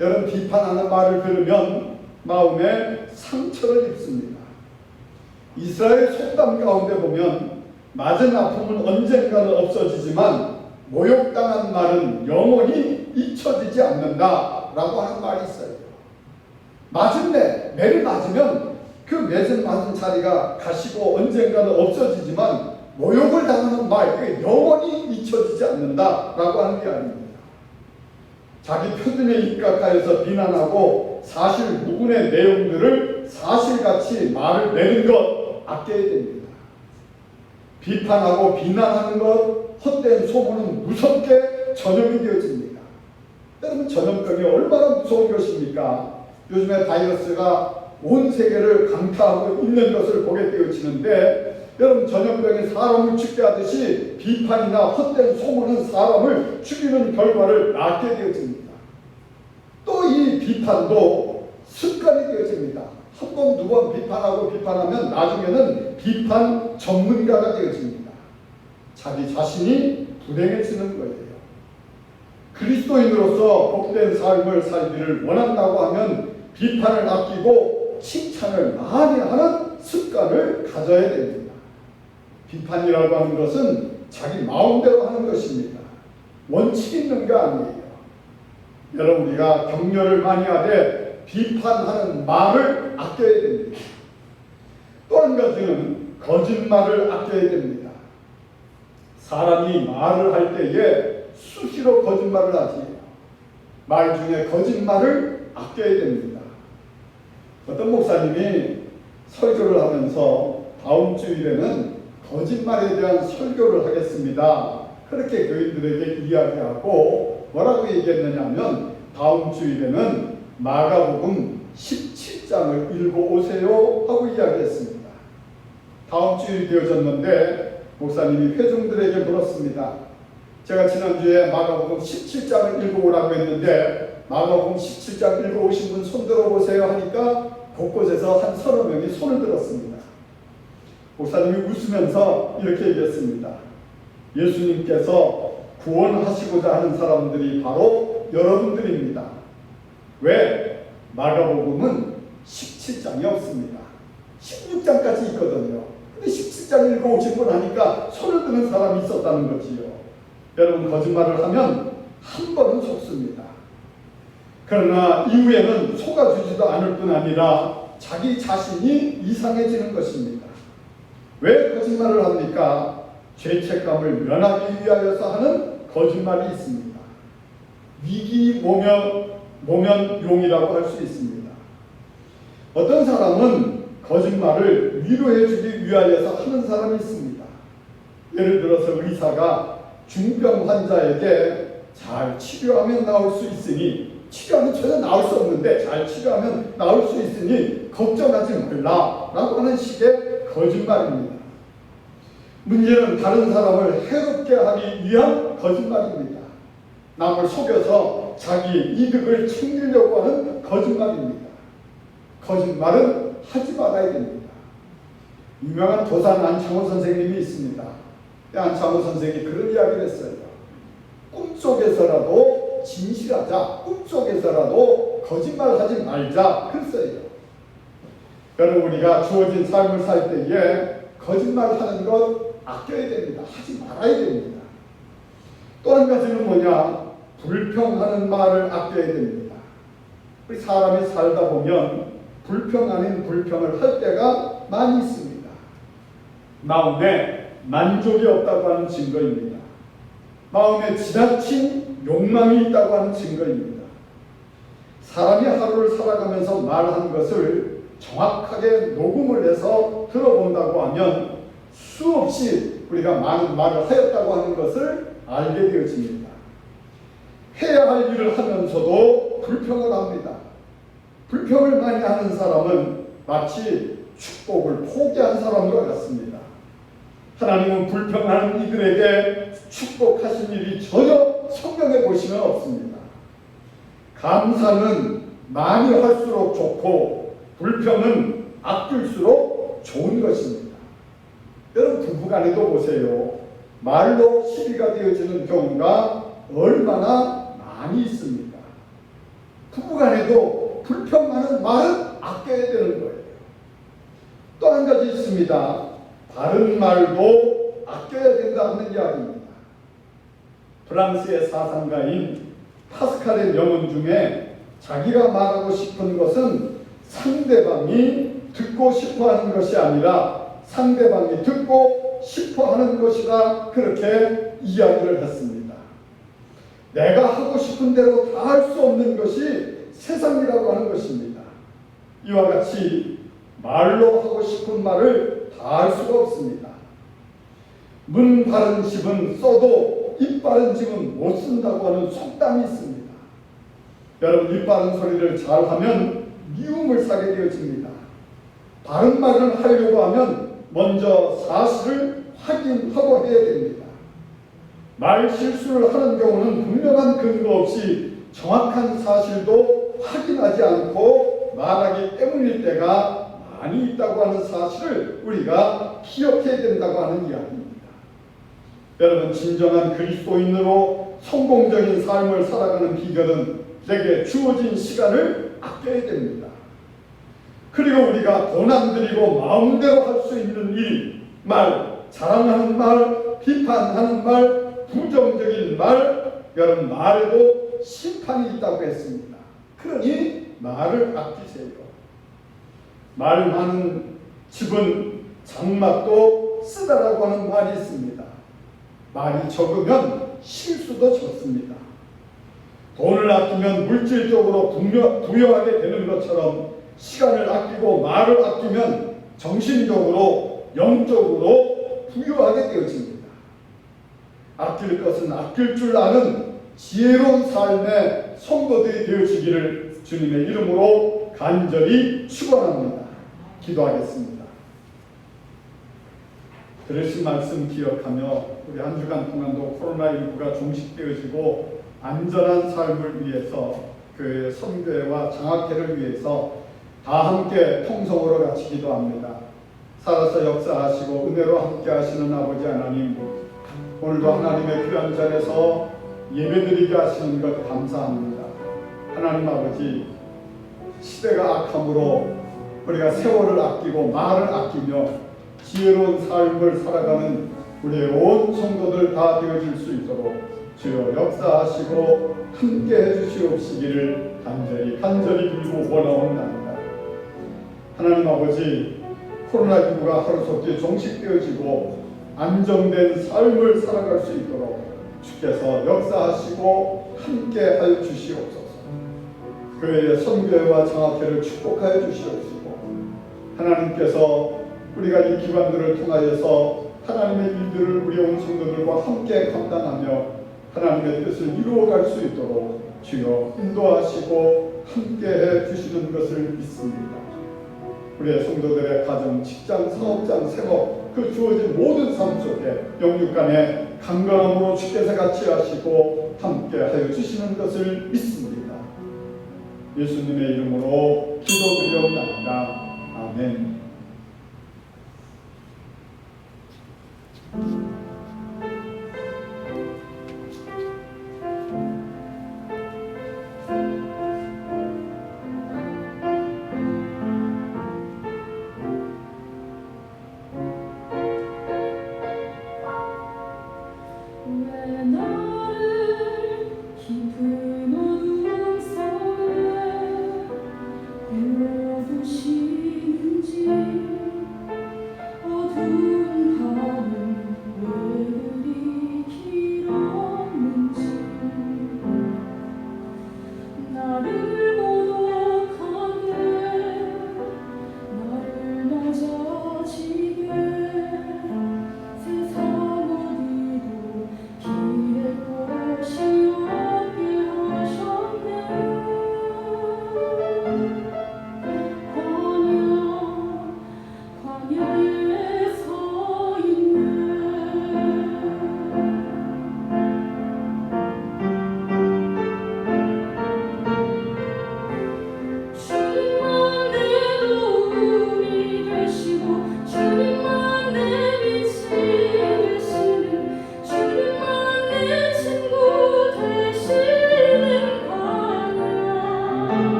Speaker 2: 여러분, 비판하는 말을 들으면 마음에 상처를 입습니다. 이스라엘 속담 가운데 보면 맞은 아픔은 언젠가는 없어지지만 모욕당한 말은 영원히 잊혀지지 않는다라고 하는 말이 있어요. 맞은 매를 맞으면 그 맞은 자리가 가시고 언젠가는 없어지지만 모욕을 당하는 말, 그게 영원히 잊혀지지 않는다라고 하는 게 아닙니다. 자기 표준에 입각하여서 비난하고 사실 무근의 내용들을 사실같이 말을 내는 것 아껴야 됩니다. 비판하고 비난하는 것, 헛된 소문은 무섭게 전염이 되어집니다. 여러분, 전염병이 얼마나 무서운 것입니까? 요즘에 바이러스가 온 세계를 강타하고 있는 것을 보게 되어지는데, 여러분, 전염병이 사람을 죽게 하듯이 비판이나 헛된 소문은 사람을 죽이는 결과를 낳게 되어집니다. 또 이 비판도 습관이 되어집니다. 한 번, 두 번 비판하면 나중에는 비판 전문가가 되어집니다. 자기 자신이 불행해지는 거예요. 그리스도인으로서 복된 삶을 살기를 원한다고 하면 비판을 아끼고 칭찬을 많이 하는 습관을 가져야 됩니다. 비판이라고 하는 것은 자기 마음대로 하는 것입니다. 원칙 있는 게 아니에요. 여러분, 우리가 격려를 많이 하되 비판하는 말을 아껴야 됩니다. 또 한 가지는 거짓말을 아껴야 됩니다. 사람이 말을 할 때에 수시로 거짓말을 하지, 말 중에 거짓말을 아껴야 됩니다. 어떤 목사님이 설교를 하면서 다음 주일에는 거짓말에 대한 설교를 하겠습니다. 그렇게 교인들에게 이야기하고 뭐라고 얘기했느냐 하면, 다음 주일에는 마가복음 17장을 읽어오세요 하고 이야기했습니다. 다음 주일이 되어졌는데 목사님이 회중들에게 물었습니다. 제가 지난주에 마가복음 17장을 읽어오라고 했는데 마가복음 17장 읽어오신 분 손 들어보세요 하니까 곳곳에서 한 30명이 손을 들었습니다. 목사님이 웃으면서 이렇게 얘기했습니다. 예수님께서 구원하시고자 하는 사람들이 바로 여러분들입니다. 왜? 마가복음은 17장이 없습니다. 16장까지 있거든요. 근데 17장 읽어오신 분 하니까 손을 드는 사람이 있었다는 거지요. 여러분, 거짓말을 하면 한 번은 속습니다. 그러나 이후에는 속아주지도 않을 뿐 아니라 자기 자신이 이상해지는 것입니다. 왜 거짓말을 합니까? 죄책감을 면하기 위하여서 하는 거짓말이 있습니다. 위기 모면용이라고 할 수 있습니다. 어떤 사람은 거짓말을 위로해주기 위하여서 하는 사람이 있습니다. 예를 들어서 의사가 중병 환자에게 잘 치료하면 나을 수 있으니, 치료하면 전혀 나을 수 없는데 잘 치료하면 나을 수 있으니 걱정하지 말라 라고 하는 식의 거짓말입니다. 문제는 다른 사람을 해롭게 하기 위한 거짓말입니다. 남을 속여서 자기 이득을 챙기려고 하는 거짓말입니다. 거짓말은 하지 말아야 됩니다. 유명한 도산 안창호 선생님이 있습니다. 안창호 선생이 그런 이야기를 했어요. 꿈속에서라도 진실하자, 꿈속에서라도 거짓말하지 말자 그랬어요. 여러분, 우리가 주어진 삶을 살 때에 거짓말하는 것 아껴야 됩니다. 하지 말아야 됩니다. 또 한 가지는 뭐냐? 불평하는 말을 아껴야 됩니다. 우리 사람이 살다 보면 불평 아닌 불평을 할 때가 많이 있습니다. 마음에 만족이 없다고 하는 증거입니다. 마음에 지나친 욕망이 있다고 하는 증거입니다. 사람이 하루를 살아가면서 말한 것을 정확하게 녹음을 해서 들어본다고 하면 수없이 우리가 많은 말을 하였다고 하는 것을 알게 되어집니다. 해야 할 일을 하면서도 불평을 합니다. 불평을 많이 하는 사람은 마치 축복을 포기한 사람과 같습니다. 하나님은 불평하는 이들에게 축복하신 일이 전혀 성경에 보시면 없습니다. 감사는 많이 할수록 좋고 불평은 아낄수록 좋은 것입니다. 여러분 부부간에도 보세요. 말로 시비가 되어지는 경우가 얼마나 많이 있습니다. 부부간에도 불평 많은 말은 아껴야 되는 거예요. 또 한 가지 있습니다. 바른 말도 아껴야 된다는 이야기입니다. 프랑스의 사상가인 파스칼의 명언 중에 자기가 말하고 싶은 것은 상대방이 듣고 싶어하는 것이 아니라 상대방이 듣고 싶어하는 것이라 그렇게 이야기를 했습니다. 내가 하고 싶은 대로 다 할 수 없는 것이 세상이라고 하는 것입니다. 이와 같이 말로 하고 싶은 말을 다 할 수가 없습니다. 문 바른 집은 써도 입 바른 집은 못 쓴다고 하는 속담이 있습니다. 여러분 입 바른 소리를 잘하면 미움을 사게 되어집니다. 바른 말을 하려고 하면 먼저 사실을 확인하고 해야 됩니다. 말 실수를 하는 경우는 분명한 근거 없이 정확한 사실도 확인하지 않고 말하기 때문일 때가 많이 있다고 하는 사실을 우리가 기억해야 된다고 하는 이야기입니다. 여러분 진정한 그리스도인으로 성공적인 삶을 살아가는 비결은 내게 주어진 시간을 아껴야 됩니다. 그리고 우리가 돈 안 들이고 마음대로 할 수 있는 일, 말, 자랑하는 말, 비판하는 말, 부정적인 말, 여러분 말에도 심판이 있다고 했습니다. 그러니 말을 아끼세요. 말 많은 집은 장막도 쓰다라고 하는 말이 있습니다. 말이 적으면 실수도 적습니다. 돈을 아끼면 물질적으로 부여하게 되는 것처럼 시간을 아끼고 말을 아끼면 정신적으로 영적으로 부여하게 되어집니다. 아낄 것은 아낄 줄 아는 지혜로운 삶의 성도들이 되어지기를 주님의 이름으로 간절히 축원합니다. 기도하겠습니다. 들으신 말씀 기억하며 우리 한 주간 동안도 코로나19가 종식되어지고 안전한 삶을 위해서 교회의 선교회와 장학회를 위해서 다 함께 통성으로 같이 기도합니다. 살아서 역사하시고 은혜로 함께 하시는 아버지 하나님, 오늘도 하나님의 귀한 자리에서 예배드리게 하시는 것 감사합니다. 하나님 아버지, 시대가 악함으로 우리가 세월을 아끼고 말을 아끼며 지혜로운 삶을 살아가는 우리의 온 성도들 다 되어질 수 있도록 주여 역사하시고 함께 해주시옵시기를 간절히 빌고 원하옵나이다. 하나님 아버지, 코로나19가 하루속히 종식되어지고 안정된 삶을 살아갈 수 있도록 주께서 역사하시고 함께 하여 주시옵소서. 교회의 선교회와 장학회를 축복하여 주시옵시고, 하나님께서 우리가 이 기관들을 통하여서 하나님의 일들을 우리 온 성도들과 함께 감당하며 하나님의 뜻을 이루어갈 수 있도록 주여 인도하시고 함께해 주시는 것을 믿습니다. 우리의 성도들의 가정, 직장, 사업장, 생업, 그 주어진 모든 삶 속에 영육간에 강건함으로 주께서 같이 하시고 함께하여 주시는 것을 믿습니다. 예수님의 이름으로 기도드리옵나이다. 아멘.
Speaker 4: 왜 나를 기쁘게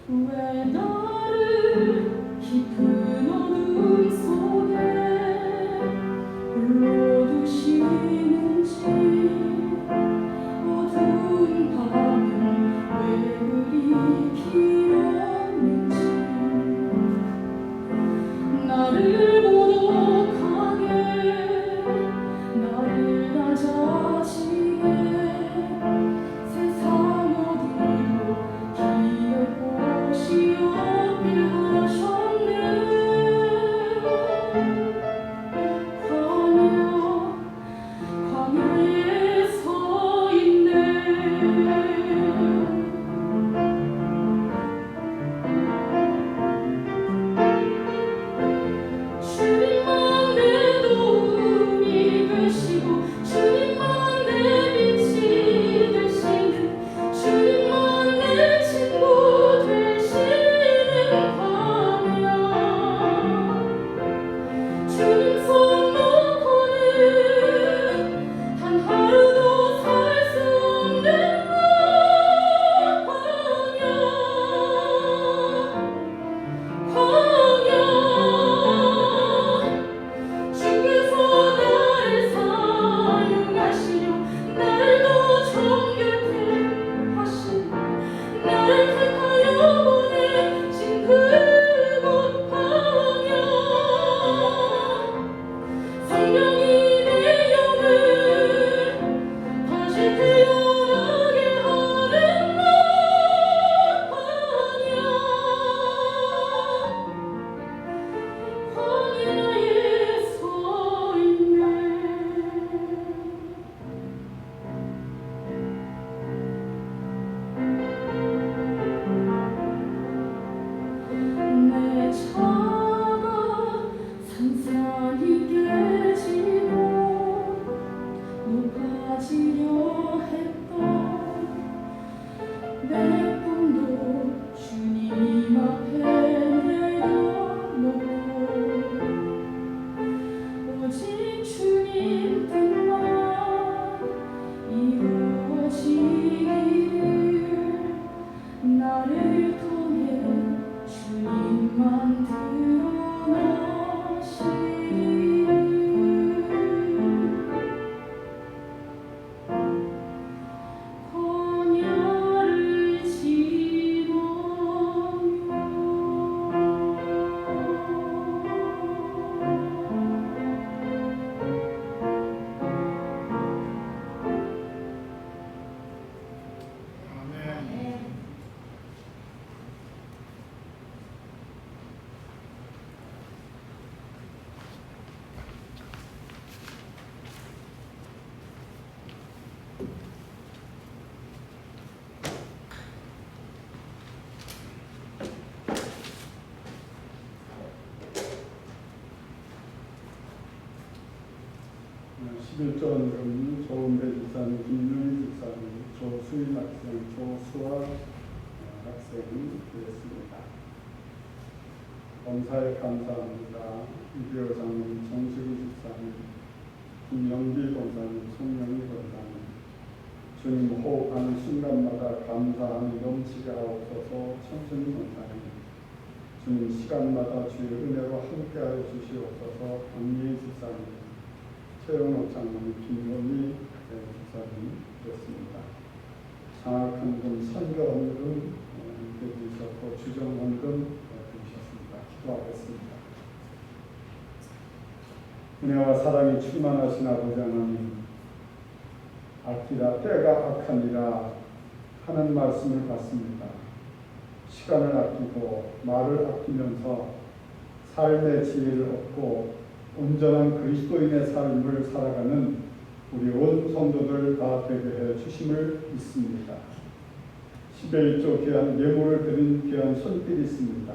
Speaker 4: 왜 나를 깊은 어둠 속에 홀로 두시는지 어두운 밤은 왜 그리 길었는지 나를 고독하게 나를 낮아지게 세상 어디로 기댈 곳이 없게 하셨네. 광야에 서 있네. 주님만 내 도움이 되시고 주님만 내 빛이 되시는 주님만 내 친구 되시는 광야 주님 손 놓고는 단 하루도 살 수 없는 광야 주께서 나를 사용하시려 나를 더 정결케 하시고 나를 택하여 보내신 그곳 광야 성령이 내 영을 다시 태어나게 하는 광야에 서 있네. 내 차가 산산이 깨지고 높아지려 했던 내 꿈도 주님 앞에 내려놓고 오직 주님 뜻만 이루어지기를 나를 통해 주님만 드러나시기를 광야를
Speaker 2: 아멘.
Speaker 1: 네, 11절은 조은배 집사님, 김윤희 집사님, 조수인 학생, 조수아 학생이 되었습니다. 범사에 감사합니다. 이비호 장님, 정식우 집사님, 김영기 권사님, 송영희 권사님,
Speaker 2: 주님 호흡하는 순간마다 감사함이 넘치게 하옵소서. 천천히 감사합니다. 주님 시간마다 주의 은혜로 함께하여 주시옵소서. 감리의 집사님, 최영옥 장로님, 김용희 집사님 되었습니다. 장학헌금, 선교헌금 해주셨고 주정헌금 해주셨습니다. 기도하겠습니다. 은혜와 사랑이 충만하신 아버지 하나님, 아끼라 때가 악하니라 하는 말씀을 받습니다. 시간을 아끼고 말을 아끼면서 삶의 지혜를 얻고 온전한 그리스도인의 삶을 살아가는 우리 온 성도들 다 되게 해 주심을 믿습니다. 10의 1조 귀한 예물을 드린 귀한 손길이 있습니다.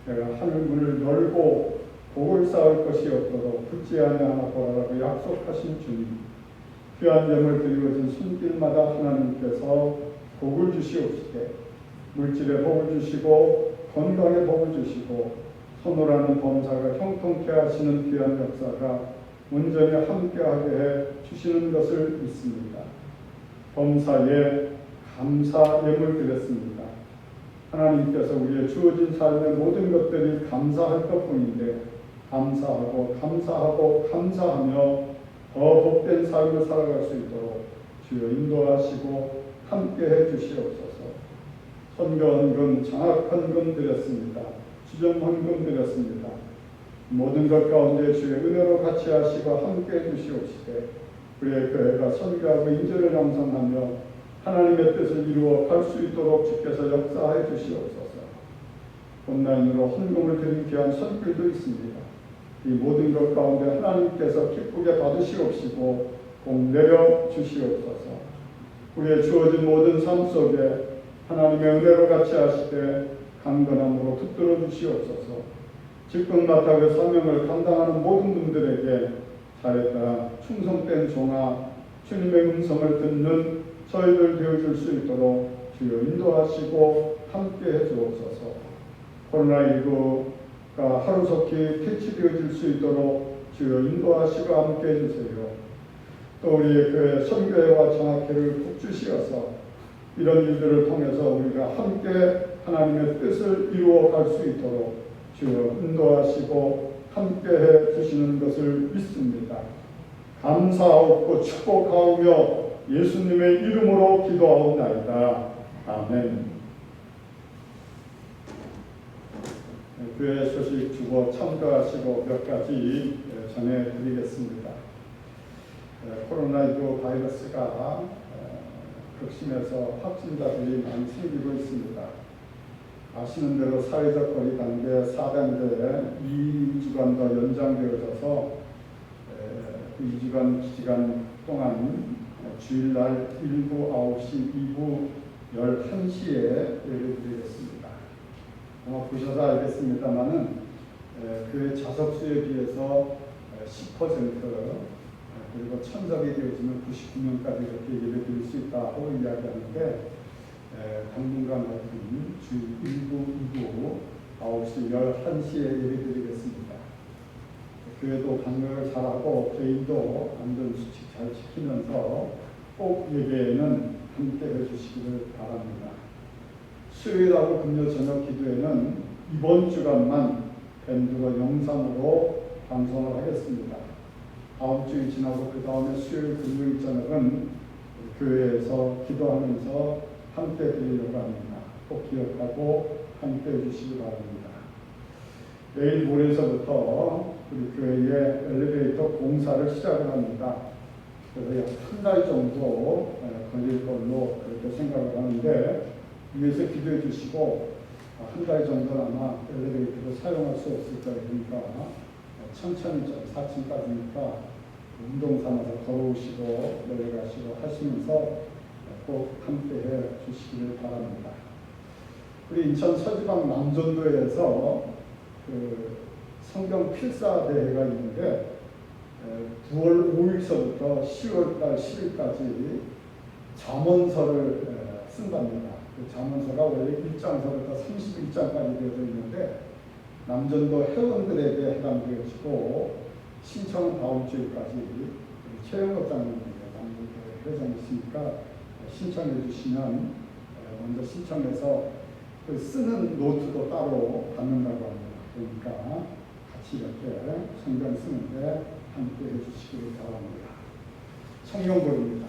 Speaker 2: 내가 하늘 문을 열고 복을 쌓을 것이 없도록 붙지 아니하나 보라라고 약속하신 주님, 귀한 예물 드리워진 손길마다 하나님께서 복을 주시옵시되 물질의 복을 주시고 건강의 복을 주시고 선호라는 범사가 형통케 하시는 귀한 역사가 온전히 함께하게 해 주시는 것을 믿습니다. 범사에 감사 예물 드렸습니다. 하나님께서 우리의 주어진 삶의 모든 것들이 감사할 것뿐인데 감사하고 감사하고 감사하며 더 복된 삶을 살아갈 수 있도록 주여 인도하시고 함께해 주시옵소서. 선교헌금, 장학헌금 드렸습니다. 주정헌금 드렸습니다. 모든 것 가운데 주의 은혜로 같이 하시고 함께해 주시옵시되 우리의 교회가 선교하고 인재를 양성하며 하나님의 뜻을 이루어 갈 수 있도록 주께서 역사해 주시옵소서. 온라인으로 헌금을 드린 귀한 손길도 있습니다. 이 모든 것 가운데 하나님께서 기쁘게 받으시옵시고 복 내려 주시옵소서. 우리의 주어진 모든 삶 속에 하나님의 은혜로 같이 하시되 강건함으로 붙들어 주시옵소서. 직분마다 그 사명을 감당하는 모든 분들에게 잘했다, 충성된 종아, 주님의 음성을 듣는 저희들 되어줄 수 있도록 주여 인도하시고 함께해 주옵소서. 코로나19가 하루속히 퇴치되어질 수 있도록 주여 인도하시고 함께해 주세요. 또 우리의 교회 선교회와 장학회를 복 주시어서 이런 일들을 통해서 우리가 함께 하나님의 뜻을 이루어 갈 수 있도록 주여 인도하시고 함께해 주시는 것을 믿습니다. 감사하옵고 축복하오며 예수님의 이름으로 기도하옵나이다. 아멘. 교회 소식 주고 참가하시고 몇 가지 전해드리겠습니다. 코로나19 바이러스가 극심해서 확진자들이 많이 생기고 있습니다. 아시는 대로 사회적 거리 단계 4단계에 2주간 더 연장되어져서 2주간 기간 동안 주일날 1부 9시, 2부 11시에 예를 드리겠습니다. 아마 보셔서 알겠습니다만은 그 좌석수에 비해서 10% 그리고 천석이 되어지면 99명까지 이렇게 예배 드릴 수 있다고 이야기하는데 당분간 같은 주 1부, 2부 9시, 11시에 예배 드리겠습니다. 교회도 방역을 잘하고 개인도 안전수칙 잘 지키면서 꼭 예배에는 함께 해주시기를 바랍니다. 수요일하고 금요 저녁 기도회는 이번 주간만 밴드로 영상으로 방송을 하겠습니다. 다음 주일 지나고 그 다음에 수요일 금요일 저녁은 교회에서 기도하면서 함께 드리려고 합니다. 꼭 기억하고 함께 해주시기 바랍니다. 내일 모레서부터 우리 교회의 엘리베이터 공사를 시작을 합니다. 그래서 약 한 달 정도 걸릴 걸로 그렇게 생각을 하는데 위에서 기도해 주시고 한 달 정도는 아마 엘리베이터를 사용할 수 없을 거니까 천천히 좀 4층까지니까 운동 삼아서 걸어오시고 내려가시고 하시면서 꼭 함께해 주시기를 바랍니다. 우리 인천 서지방 남전도에서 그 성경 필사 대회가 있는데 9월 5일서부터 10월달 10일까지 잠언서를 쓴답니다. 그 잠언서가 원래 1장서부터 31장까지 되어져 있는데 남전도 회원들에게 해당되어지고 신청은 다음 주일까지 최영업 장로님이 남전도 회장이시니까 신청해 주시면 먼저 신청해서 그 쓰는 노트도 따로 받는다고 합니다. 그러니까 같이 이렇게 성경 쓰는데 함께 해주시기 바랍니다. 성경부입니다.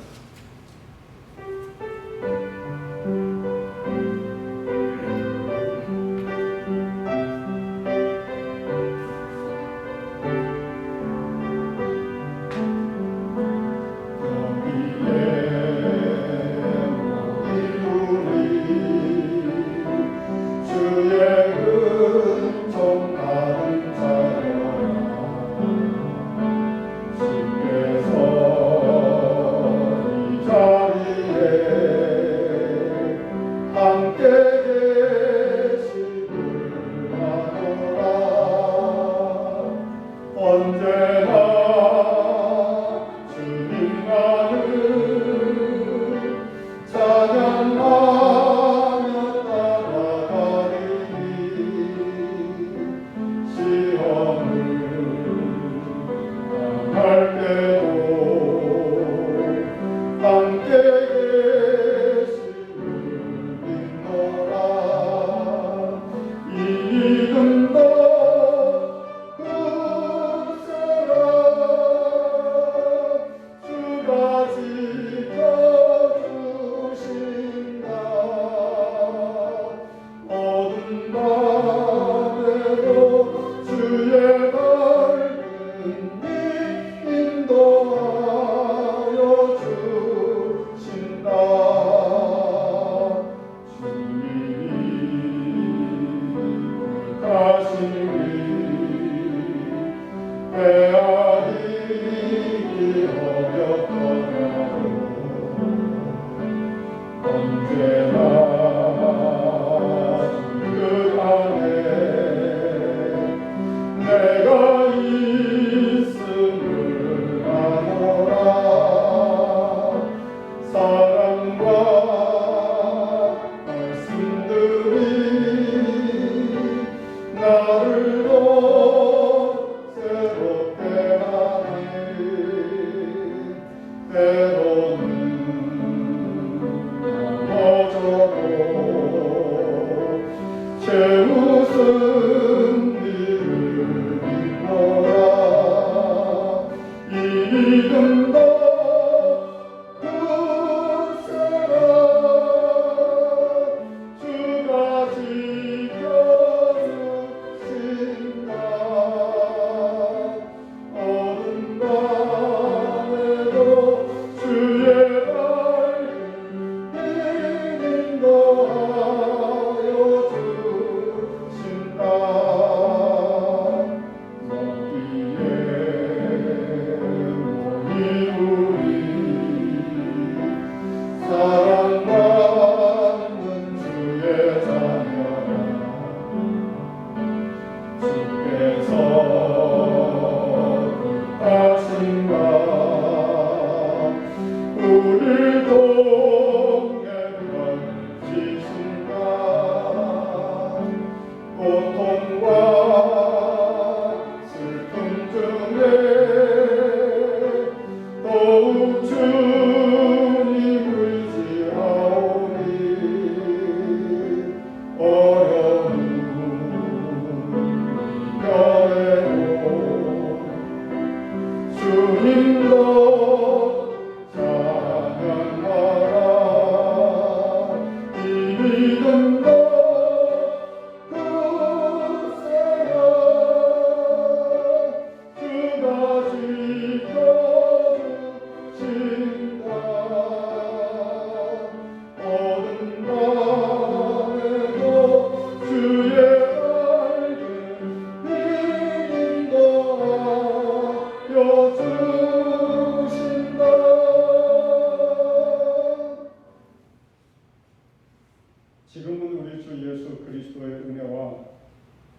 Speaker 1: 지금은 우리 주 예수 그리스도의 은혜와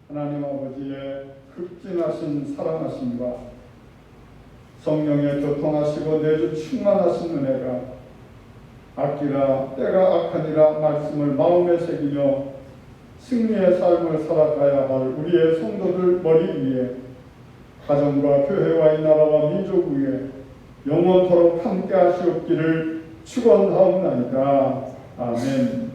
Speaker 1: 하나님 아버지의 극진하신 사랑하심과 성령의 교통하시고 내주 충만하신 은혜가 악기라 때가 악하니라 말씀을 마음에 새기며 승리의 삶을 살아가야 할 우리의 성도들 머리 위에 가정과 교회와 이 나라와 민족 위에 영원토록 함께 하시옵기를 축원하옵나이다. 아멘.